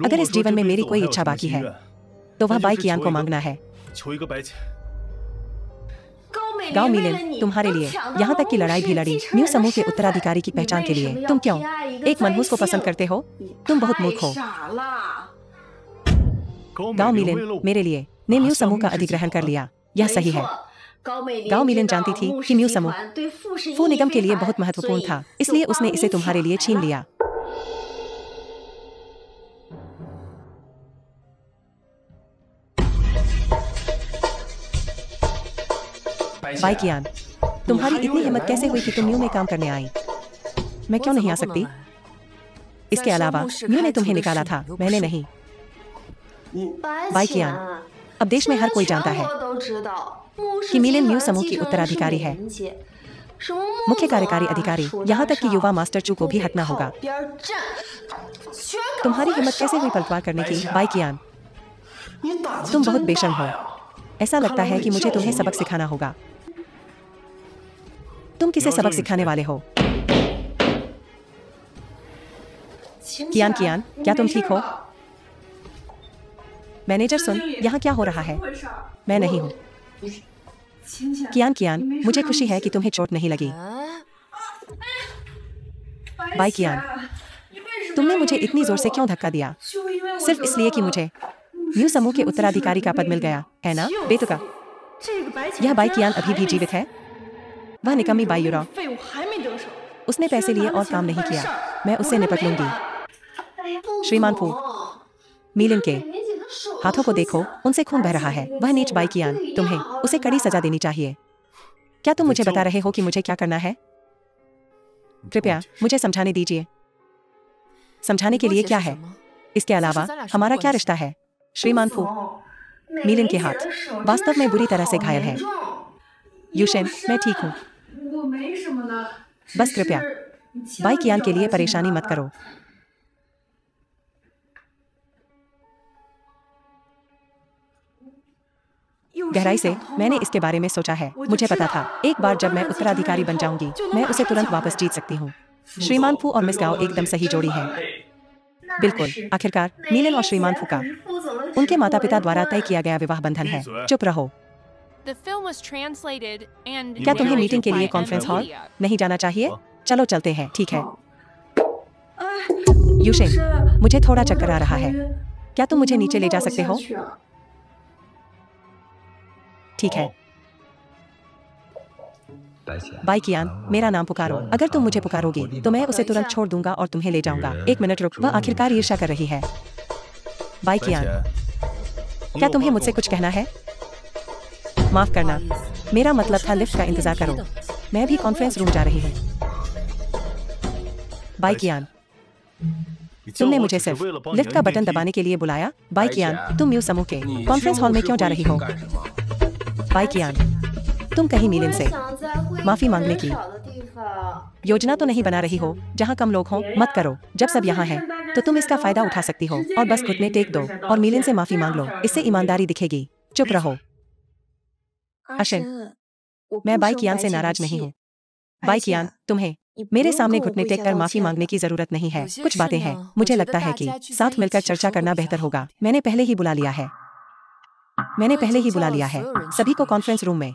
अगर इस जीवन में मेरी कोई इच्छा बाकी है तो वह बाई कियान को मांगना है। गाओ मिलिन तुम्हारे लिए यहाँ तक की लड़ाई भी लड़ी म्यू समूह के उत्तराधिकारी की पहचान के लिए। तुम क्यों एक मनहूस को पसंद करते हो? तुम बहुत मूर्ख हो। गाओ मिलिन मेरे लिए ने म्यू समूह का अधिग्रहण कर लिया। यह सही है। गाओ मिलिन जानती थी कि म्यू समूह फू निगम के लिए बहुत महत्वपूर्ण था, इसलिए उसने इसे तुम्हारे लिए छीन लिया। बाई कियान, तुम्हारी इतनी हिम्मत कैसे हुई कि तुम म्यू में काम करने आई? मैं क्यों नहीं आ सकती? इसके अलावा म्यू ने तुम्हें निकाला था, मैंने नहीं। बाई कियान, अब देश में हर कोई जानता है कि मिलिन म्यू समूह की उत्तराधिकारी है। मुख्य कार्यकारी अधिकारी, यहाँ तक कि युवा मास्टर चू को भी हटना होगा। तुम्हारी हिम्मत कैसे हुई पलटवार करने की, बाई कियान? तुम बहुत बेशर्म हो। ऐसा लगता है कि मुझे तुम्हें सबक सिखाना होगा। तुम किसे सबक सिखाने वाले हो? कियान, कियान, क्या तुम ठीक हो? मैनेजर सुन, यहाँ क्या हो रहा है? मैं नहीं हूँ। कियान, कियान, मुझे खुशी है कि तुम्हें चोट नहीं लगी। बाई कियान, तुमने मुझे इतनी जोर से क्यों धक्का दिया? सिर्फ इसलिए कि मुझे म्यू समूह के उत्तराधिकारी का पद मिल गया, है ना? बेतुका। यह बाई कियान अभी भी जीवित है? वह निकम्मी बाई युरा। उसने पैसे लिए और काम नहीं किया। मैं उससे निपट लूंगी। श्रीमान फू, मीलिन के हाथों को देखो, उनसे खून बह रहा है। वह नीच बाई कियान, तुम्हें उसे कड़ी सजा देनी चाहिए। क्या तुम मुझे बता रहे हो कि मुझे क्या करना है? कृपया मुझे समझाने दीजिए। समझाने के लिए क्या है? इसके अलावा हमारा क्या रिश्ता है? श्रीमान फू, मीलिन के हाथ वास्तव में बुरी तरह से घायल है। यूशेन, मैं ठीक हूँ। बस कृपया बाई कियान के लिए परेशानी मत करो। गहराई से मैंने इसके बारे में सोचा है। मुझे पता था एक बार जब मैं उत्तराधिकारी बन जाऊंगी, मैं उसे तुरंत वापस जीत सकती हूँ। श्रीमान फू और मिस गाओ एकदम सही जोड़ी है। बिल्कुल, आखिरकार मीलिन और श्रीमान फू का उनके माता पिता द्वारा तय किया गया विवाह बंधन है। चुप रहो। क्या तुम्हें मीटिंग के लिए कॉन्फ्रेंस हॉल नहीं जाना चाहिए? चलो चलते हैं। ठीक है। यूशेन, मुझे थोड़ा चक्कर आ रहा है। क्या तुम मुझे नीचे ले जा सकते हो? ठीक है। बाई कियान, मेरा नाम पुकारो। अगर तुम मुझे पुकारोगी तो मैं उसे तुरंत छोड़ दूंगा और तुम्हें ले जाऊंगा। एक मिनट रुक, वह आखिरकार ईर्ष्या कर रही है। बाई कियान, क्या तुम्हें मुझसे कुछ कहना है? माफ करना, मेरा मतलब था लिफ्ट का इंतजार करो। मैं भी कॉन्फ्रेंस रूम जा रही हूँ। बाई कियान, तुमने मुझे सिर्फ लिफ्ट का बटन दबाने के लिए बुलाया। बाई कियान, तुम म्यू समूह के कॉन्फ्रेंस हॉल में क्यों जा रही हो? बाई कियान, तुम कहीं मीलिन से माफी मांगने की योजना तो नहीं बना रही हो जहाँ कम लोग हों? मत करो। जब सब यहाँ हैं तो तुम इसका फायदा उठा सकती हो और बस घुटने टेक दो और मीलिन से माफी मांग लो। इससे ईमानदारी दिखेगी। चुप रहो। अशिन, मैं बाई कियान से नाराज नहीं हूँ। बाई कियान, तुम्हें मेरे सामने घुटने टेक कर माफी मांगने की जरूरत नहीं है। कुछ बातें हैं, मुझे लगता है कि साथ मिलकर चर्चा करना बेहतर होगा। मैंने पहले ही बुला लिया है सभी को कॉन्फ्रेंस रूम में।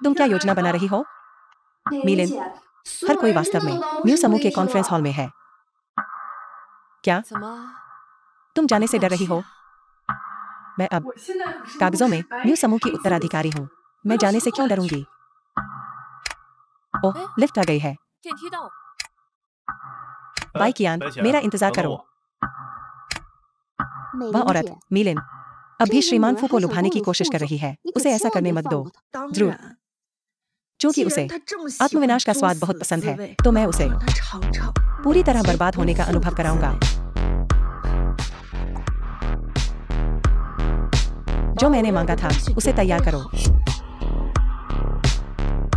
तुम क्या योजना बना रही हो? मीलिन, हर कोई वास्तव में म्यू समूह के कॉन्फ्रेंस हॉल में है। क्या तुम जाने से डर रही हो? मैं अब कागजों में म्यू समूह की उत्तराधिकारी हूँ। मैं जाने से क्यों डरूंगी? ओह, लिफ्ट आ गई है। बाई कियान, मेरा इंतजार करो। वह औरत मीलिन अभी श्रीमान फू को लुभाने की कोशिश कर रही है। उसे ऐसा करने मत दो। जरूर, क्योंकि उसे आत्मविनाश का स्वाद बहुत पसंद है, तो मैं उसे पूरी तरह बर्बाद होने का अनुभव कराऊंगा। जो मैंने मांगा था उसे तैयार करो।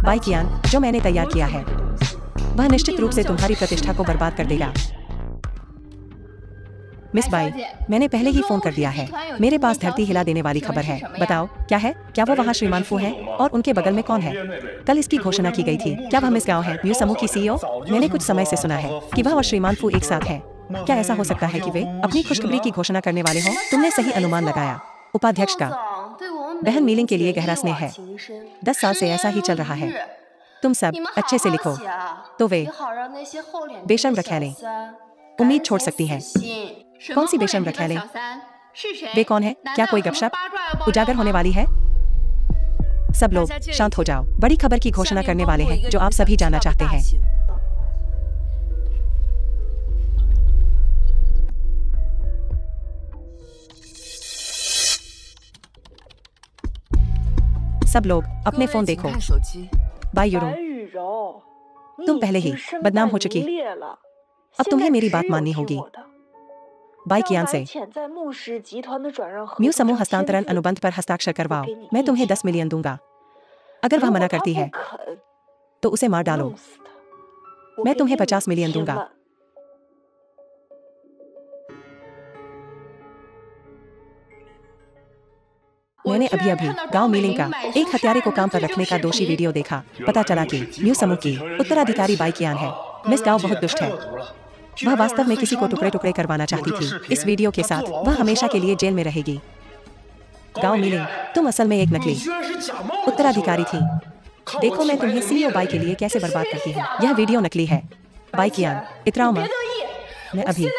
बाई कियान, जो मैंने तैयार किया है वह निश्चित रूप से तुम्हारी प्रतिष्ठा को बर्बाद कर देगा। मिस बाई, मैंने पहले ही फोन कर दिया है। मेरे पास धरती हिला देने वाली खबर है। बताओ क्या है? क्या वो वहाँ श्रीमान फू हैं? और उनके बगल में कौन है? कल इसकी घोषणा की गई थी। क्या वह मिस गाओ है, म्यू समूह की सीईओ? मैंने कुछ समय से सुना है कि वह और श्रीमान फू एक साथ हैं। क्या ऐसा हो सकता है कि वे अपनी खुशखबरी की घोषणा करने वाले हों? तुमने सही अनुमान लगाया। उपाध्यक्ष का बहन मीलिन के लिए गहरा स्नेह है। 10 साल से ऐसा ही चल रहा है। तुम सब अच्छे से लिखो तो वे बेशर्म रखैलें उम्मीद छोड़ सकती हैं। कौन सी बेशर्म रखैलें? वे कौन है? क्या कोई गपशप उजागर होने वाली है? सब लोग शांत हो जाओ। बड़ी खबर की घोषणा करने वाले हैं जो आप सभी जानना चाहते हैं। सब लोग अपने फोन देखो। बाई यूरो, तुम पहले ही बदनाम हो चुकी। अब तुम्हें मेरी बात माननी होगी। बाई कियान से म्यू समूह हस्तांतरण अनुबंध पर हस्ताक्षर करवाओ। मैं तुम्हें 10 मिलियन दूंगा। अगर वह मना करती है तो उसे मार डालो। मैं तुम्हें 50 मिलियन दूंगा। मैंने अभी अभी गांव मीलिंग का एक हत्यारे को काम पर रखने का दोषी वीडियो देखा। पता चला कि न्यू समूह की उत्तराधिकारी बाई कियान है। मिस गांव बहुत दुष्ट है। वह वास्तव में किसी को टुकड़े टुकड़े करवाना चाहती थी। इस वीडियो के साथ वह हमेशा के लिए जेल में रहेगी। गांव मीलिंग, तुम असल में एक नकली उत्तराधिकारी थी। देखो मैं तुम्हें सीईओ बाई के लिए कैसे बर्बाद करती हूँ। यह वीडियो नकली है। बाई कियान, इतराओ मत। मैं अभी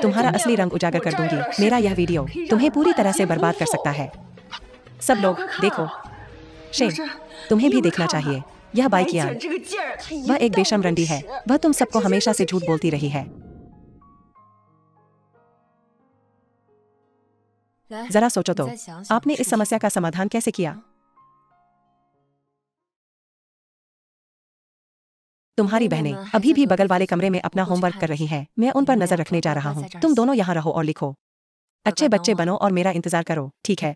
तुम्हारा असली रंग उजागर कर दूंगी। मेरा यह वीडियो तुम्हें पूरी तरह से बर्बाद कर सकता है। सब लोग देखो। शे, तुम्हें भी देखना चाहिए। यह बाई कियान, वह एक बेशर्म रंडी है। वह तुम सबको हमेशा से झूठ बोलती रही है। जरा सोचो तो, आपने इस समस्या का समाधान कैसे किया? तुम्हारी बहनें अभी भी बगल वाले कमरे में अपना होमवर्क कर रही हैं। मैं उन पर नजर रखने जा रहा हूँ। तुम दोनों यहाँ रहो और लिखो। अच्छे बच्चे बनो और मेरा इंतजार करो, ठीक है?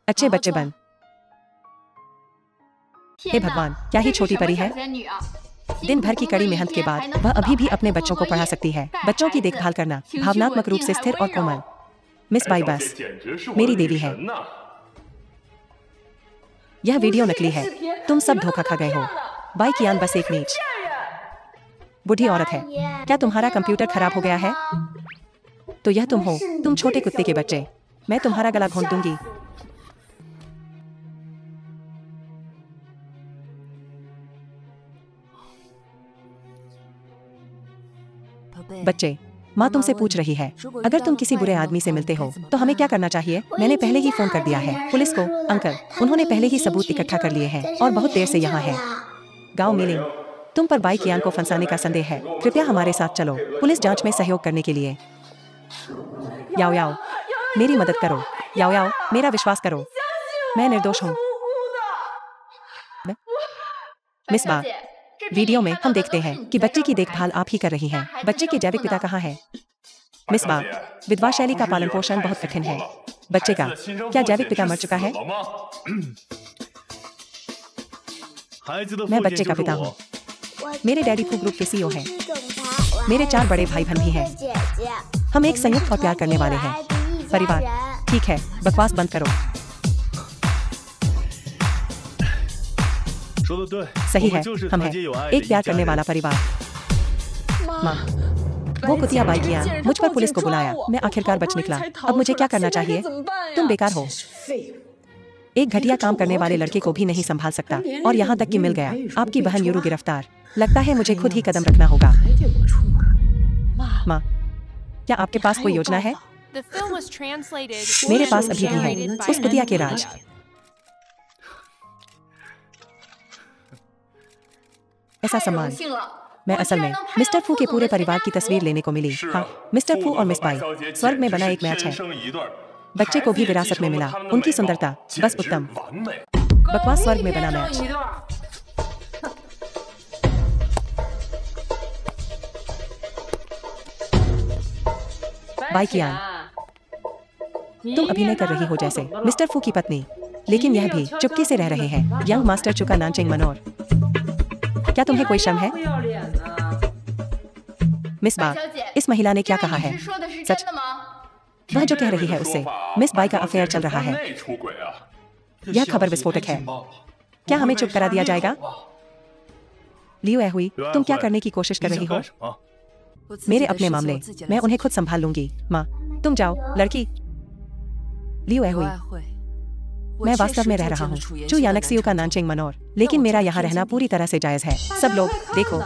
अच्छे बच्चे बन। हे भगवान, क्या ही छोटी परी है। दिन भर की कड़ी मेहनत के बाद वह अभी भी अपने बच्चों को पढ़ा सकती है। बच्चों की देखभाल करना भावनात्मक रूप से स्थिर और कोमल। मिस बाई बस मेरी देवी है। यह वीडियो नकली है। तुम सब धोखा खा गए हो। बाई कियान बस एक नीच बूढ़ी औरत है। क्या तुम्हारा कंप्यूटर खराब हो गया है? तो यह तुम हो, तुम छोटे कुत्ते के बच्चे। मैं तुम्हारा गला घोंट दूंगी। बच्चे, माँ तुमसे पूछ रही है, अगर तुम किसी बुरे आदमी से मिलते हो तो हमें क्या करना चाहिए? मैंने पहले ही फोन कर दिया है पुलिस को। अंकल, उन्होंने पहले ही सबूत इकट्ठा कर लिए हैं और बहुत देर से यहाँ है। गांव मीलिंग, तुम पर बाई कियान को फंसाने का संदेह है। कृपया हमारे साथ चलो पुलिस जांच में सहयोग करने के लिए। याओ याओ, मेरी मदद करो। याओ याओ, मेरा विश्वास करो, मैं निर्दोष हूँ। मिस बा, वीडियो में हम देखते हैं कि बच्चे की देखभाल आप ही कर रही हैं। बच्चे के जैविक पिता कहाँ हैं? मिस बा, विधवा शैली का पालन पोषण बहुत कठिन है। बच्चे का क्या जैविक पिता मर चुका है? मैं बच्चे का पिता हूँ। मेरे डैडी फू ग्रुप के सीईओ हैं। मेरे 4 बड़े भाई बहन भी हैं। हम एक संयुक्त और प्यार करने वाले हैं परिवार। ठीक है, बकवास बंद करो। सही है, हम हैं एक प्यार करने वाला परिवार। माँ, वो कुतिया बाई कियान मुझ पर पुलिस को बुलाया। मैं आखिरकार बच निकला। अब मुझे क्या करना चाहिए? तुम बेकार हो। एक घटिया काम करने वाले लड़के को भी नहीं संभाल सकता और यहाँ तक कि मिल गया। आपकी बहन यूरू गिरफ्तार। लगता है मुझे खुद ही कदम रखना होगा। माँ, क्या आपके पास कोई योजना है? मेरे पास अभी भी है। उस कुतिया के राज। ऐसा सम्मान मैं असल में मिस्टर फू के पूरे परिवार की तस्वीर लेने को मिली। हाँ, मिस्टर फू और मिस बाई, स्वर्ग में बना एक मैच है। बच्चे को भी विरासत में मिला। उनकी सुंदरता बस उत्तम। बकवास स्वर्ग में बना मैच। बाई कियान, तुम अभिनय कर रही हो जैसे मिस्टर फू की पत्नी, लेकिन यह भी चुपके से रह रहे हैं। यंग मास्टर चुका नानचेंग मनोर। क्या तुम्हें कोई शर्म है? मिस बा, इस महिला ने क्या कहा है सच? वह जो कह रही है उससे मिस बाई का अफेयर चल रहा है। यह खबर विस्फोटक है। क्या हमें चुप करा दिया जाएगा? लियो ए हुई, तुम क्या करने की कोशिश कर रही हो? मेरे अपने मामले मैं उन्हें खुद संभाल लूंगी। माँ, तुम जाओ लड़की। लियो ए हुई, मैं वास्तव में रह रहा हूँ चू यानक्सियो का नानचेंग मनोर, लेकिन मेरा यहाँ रहना पूरी तरह से जायज है। सब लोग देखो,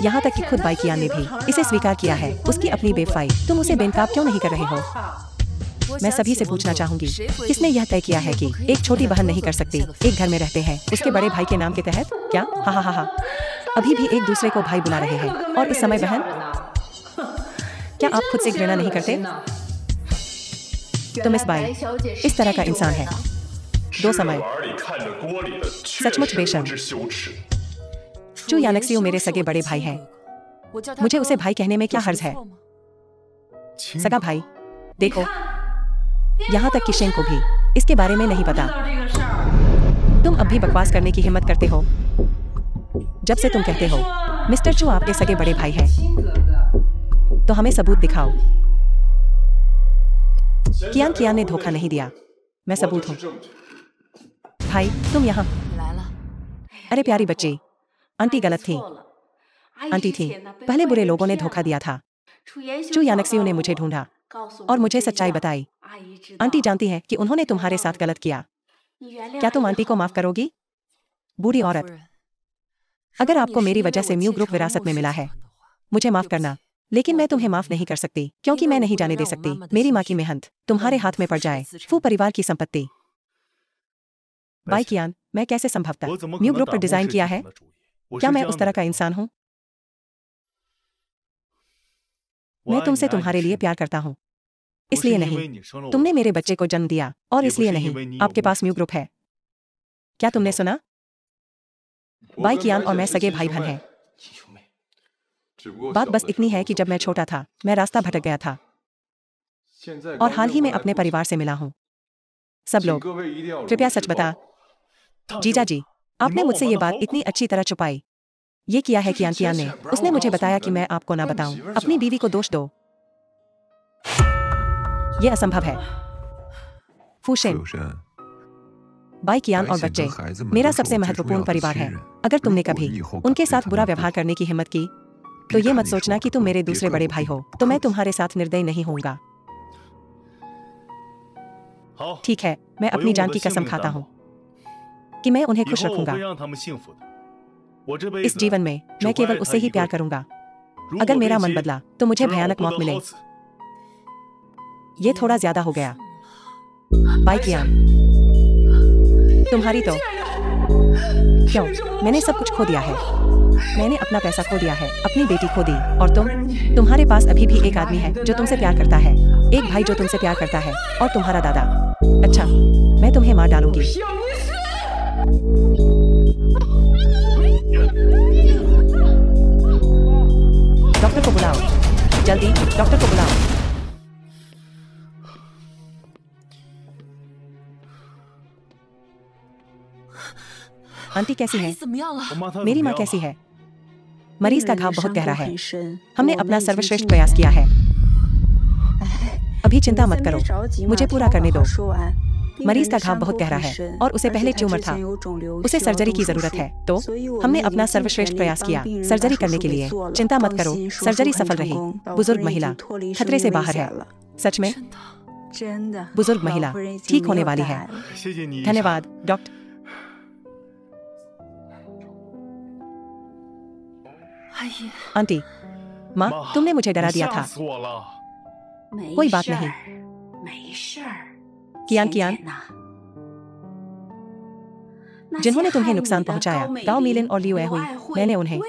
यहाँ तक कि खुद बाई कियान ने भी इसे स्वीकार किया है। उसकी अपनी बेवफाई, तुम उसे बेनकाब क्यों नहीं कर रहे हो? मैं सभी से पूछना चाहूंगी, किसने यह तय किया है कि एक छोटी बहन नहीं कर सकती एक घर में रहते हैं उसके बड़े भाई के नाम के तहत? क्या हा हा हा हा, अभी भी एक दूसरे को भाई बुला रहे हैं और इस समय बहन? क्या आप खुद से घृणा नहीं करते? तो मिस बाई इस तरह का इंसान है। 2 समय सचमुच बेशर्म। चू यानक्सियो मेरे सगे बड़े भाई हैं। मुझे उसे भाई कहने में क्या हर्ज है? सगा भाई, देखो, यहाँ तक कि शेंग को भी इसके बारे में नहीं पता। तुम अब भी बकवास करने की हिम्मत करते हो जब से तुम कहते हो मिस्टर चू आपके सगे बड़े भाई हैं, तो हमें सबूत दिखाओ। कियान ने धोखा नहीं दिया, मैं सबूत हूँ। भाई तुम यहाँ। अरे प्यारी बच्ची, आंटी गलत थी। आंटी थी, पहले बुरे लोगों ने धोखा दिया था। चू यानक्सियों ने मुझे ढूंढा और मुझे सच्चाई बताई। आंटी जानती है कि उन्होंने तुम्हारे साथ गलत किया। क्या तुम आंटी को माफ करोगी? बूढ़ी औरत, अगर आपको मेरी वजह से म्यू ग्रुप विरासत में मिला है, मुझे माफ करना, लेकिन मैं तुम्हें माफ नहीं कर सकती क्योंकि मैं नहीं जाने दे सकती मेरी माँ की मेहनत तुम्हारे हाथ में पड़ जाए, फू परिवार की संपत्ति। बाई कियान, मैं कैसे संभवतः म्यू ग्रुप पर डिजाइन किया है? क्या मैं उस तरह का इंसान हूँ? मैं तुमसे तुम्हारे लिए प्यार करता हूँ, इसलिए नहीं। तुमने मेरे बच्चे को जन्म दिया और इसलिए नहीं आपके पास म्यू ग्रुप है। क्या तुमने सुना? बाई कियान और मैं सगे भाई बहन हैं। बात बस इतनी है कि जब मैं छोटा था मैं रास्ता भटक गया था और हाल ही में अपने परिवार से मिला हूँ। सब लोग कृपया सच बता। जीजा जी, आपने मुझसे ये बात इतनी अच्छी तरह छुपाई। ये किया है कियान ने। उसने मुझे बताया कि मैं आपको ना बताऊं। अपनी बीवी को दोष दो, ये असंभव है। फूशेन, बाई कियान और बच्चे मेरा सबसे महत्वपूर्ण परिवार है। अगर तुमने कभी उनके साथ बुरा व्यवहार करने की हिम्मत की तो ये मत सोचना कि तुम मेरे दूसरे बड़े भाई हो तो मैं तुम्हारे साथ निर्दयी नहीं होऊंगा। ठीक है, मैं अपनी जान की कसम खाता हूँ कि मैं उन्हें खुश रखूंगा। इस जीवन में मैं केवल उससे ही प्यार करूंगा। अगर मेरा मन बदला तो मुझे भयानक मौत मिले। ये थोड़ा ज्यादा हो गया। बाई कियान, तुम्हारी तो क्यों? मैंने सब कुछ खो दिया है। मैंने अपना पैसा खो दिया है, अपनी बेटी खो दी, और तुम्हारे पास अभी भी एक आदमी है जो तुमसे प्यार करता है, एक भाई जो तुमसे प्यार करता है, और तुम्हारा दादा। अच्छा, मैं तुम्हें मार डालूंगी। डॉक्टर को बुलाओ, जल्दी डॉक्टर को बुलाओ। आंटी कैसी है? मेरी माँ कैसी है? मरीज का घाव बहुत गहरा है। हमने अपना सर्वश्रेष्ठ प्रयास किया है। अभी चिंता मत करो, मुझे पूरा करने दो। मरीज का घाव बहुत गहरा है और उसे पहले ट्यूमर था। उसे सर्जरी की जरूरत है, तो हमने अपना सर्वश्रेष्ठ प्रयास किया सर्जरी करने के लिए। चिंता मत करो, सर्जरी सफल रही। बुजुर्ग महिला खतरे से बाहर है। सच में बुजुर्ग महिला ठीक होने वाली है। धन्यवाद डॉक्टर। आंटी, माँ, तुमने मुझे डरा दिया था। कोई बात नहीं। कियान, जिन्होंने तुम्हें नुकसान पहुंचाया, गाओ मिलिन और लियू हुई, मैंने उन्हें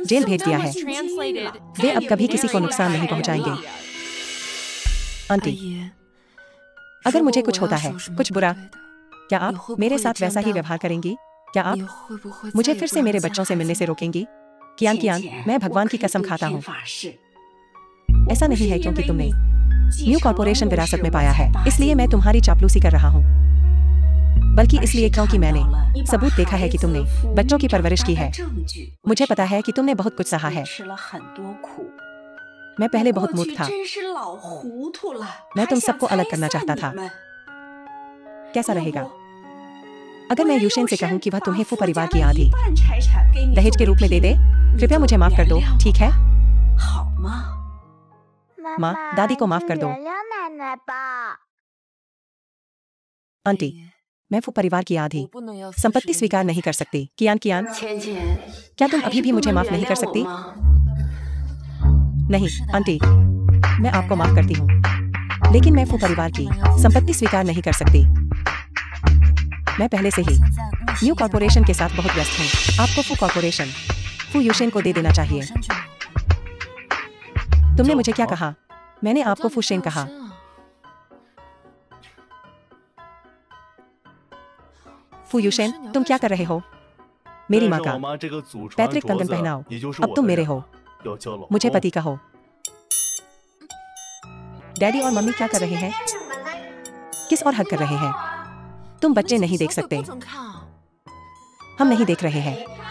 जेल भेज दिया है। वे अब कभी किसी को नुकसान नहीं पहुंचाएंगे। आंटी, अगर मुझे कुछ होता है, कुछ बुरा, क्या आप मेरे साथ वैसा ही व्यवहार करेंगी? क्या आप मुझे फिर से मेरे बच्चों से मिलने से रोकेंगी? कियान, मैं भगवान की कसम खाता हूँ ऐसा नहीं है, क्योंकि तुमने न्यू कॉर्पोरेशन विरासत में पाया है इसलिए मैं तुम्हारी चापलूसी कर रहा हूँ, बल्कि इसलिए क्योंकि मैंने सबूत देखा है कि तुमने बच्चों की परवरिश की है। मुझे पता है कि तुमने बहुत कुछ सहा है। मैं पहले बहुत मूर्ख था। मैं तुम सबको अलग करना चाहता था। कैसा रहेगा अगर मैं यूशेन से कहूँ कि वह तुम्हें फू परिवार की आधी दहेज के रूप में दे दे? कृपया मुझे माफ कर दो, ठीक है? माँ, दादी को माफ कर दो। आंटी, मैं फू परिवार की आधी संपत्ति स्वीकार नहीं कर सकती। कियान, क्या तुम अभी भी मुझे माफ नहीं कर सकती? नहीं आंटी, मैं आपको माफ करती हूँ, लेकिन मैं फू परिवार की संपत्ति स्वीकार नहीं कर सकती। मैं पहले से ही न्यू कॉर्पोरेशन के साथ बहुत व्यस्त हूँ। आपको फू कॉर्पोरेशन फू यूशेन को दे देना चाहिए। तुमने मुझे क्या कहा? मैंने आपको फूशेन कहा। फू यूशेन, तुम क्या कर रहे हो? मेरी माँ का पैतृक कंगन पहनाओ। अब तुम मेरे हो, मुझे पति कहो। डैडी और मम्मी क्या कर रहे हैं? किस और हक कर रहे हैं? तुम बच्चे नहीं देख सकते। हम नहीं देख रहे हैं।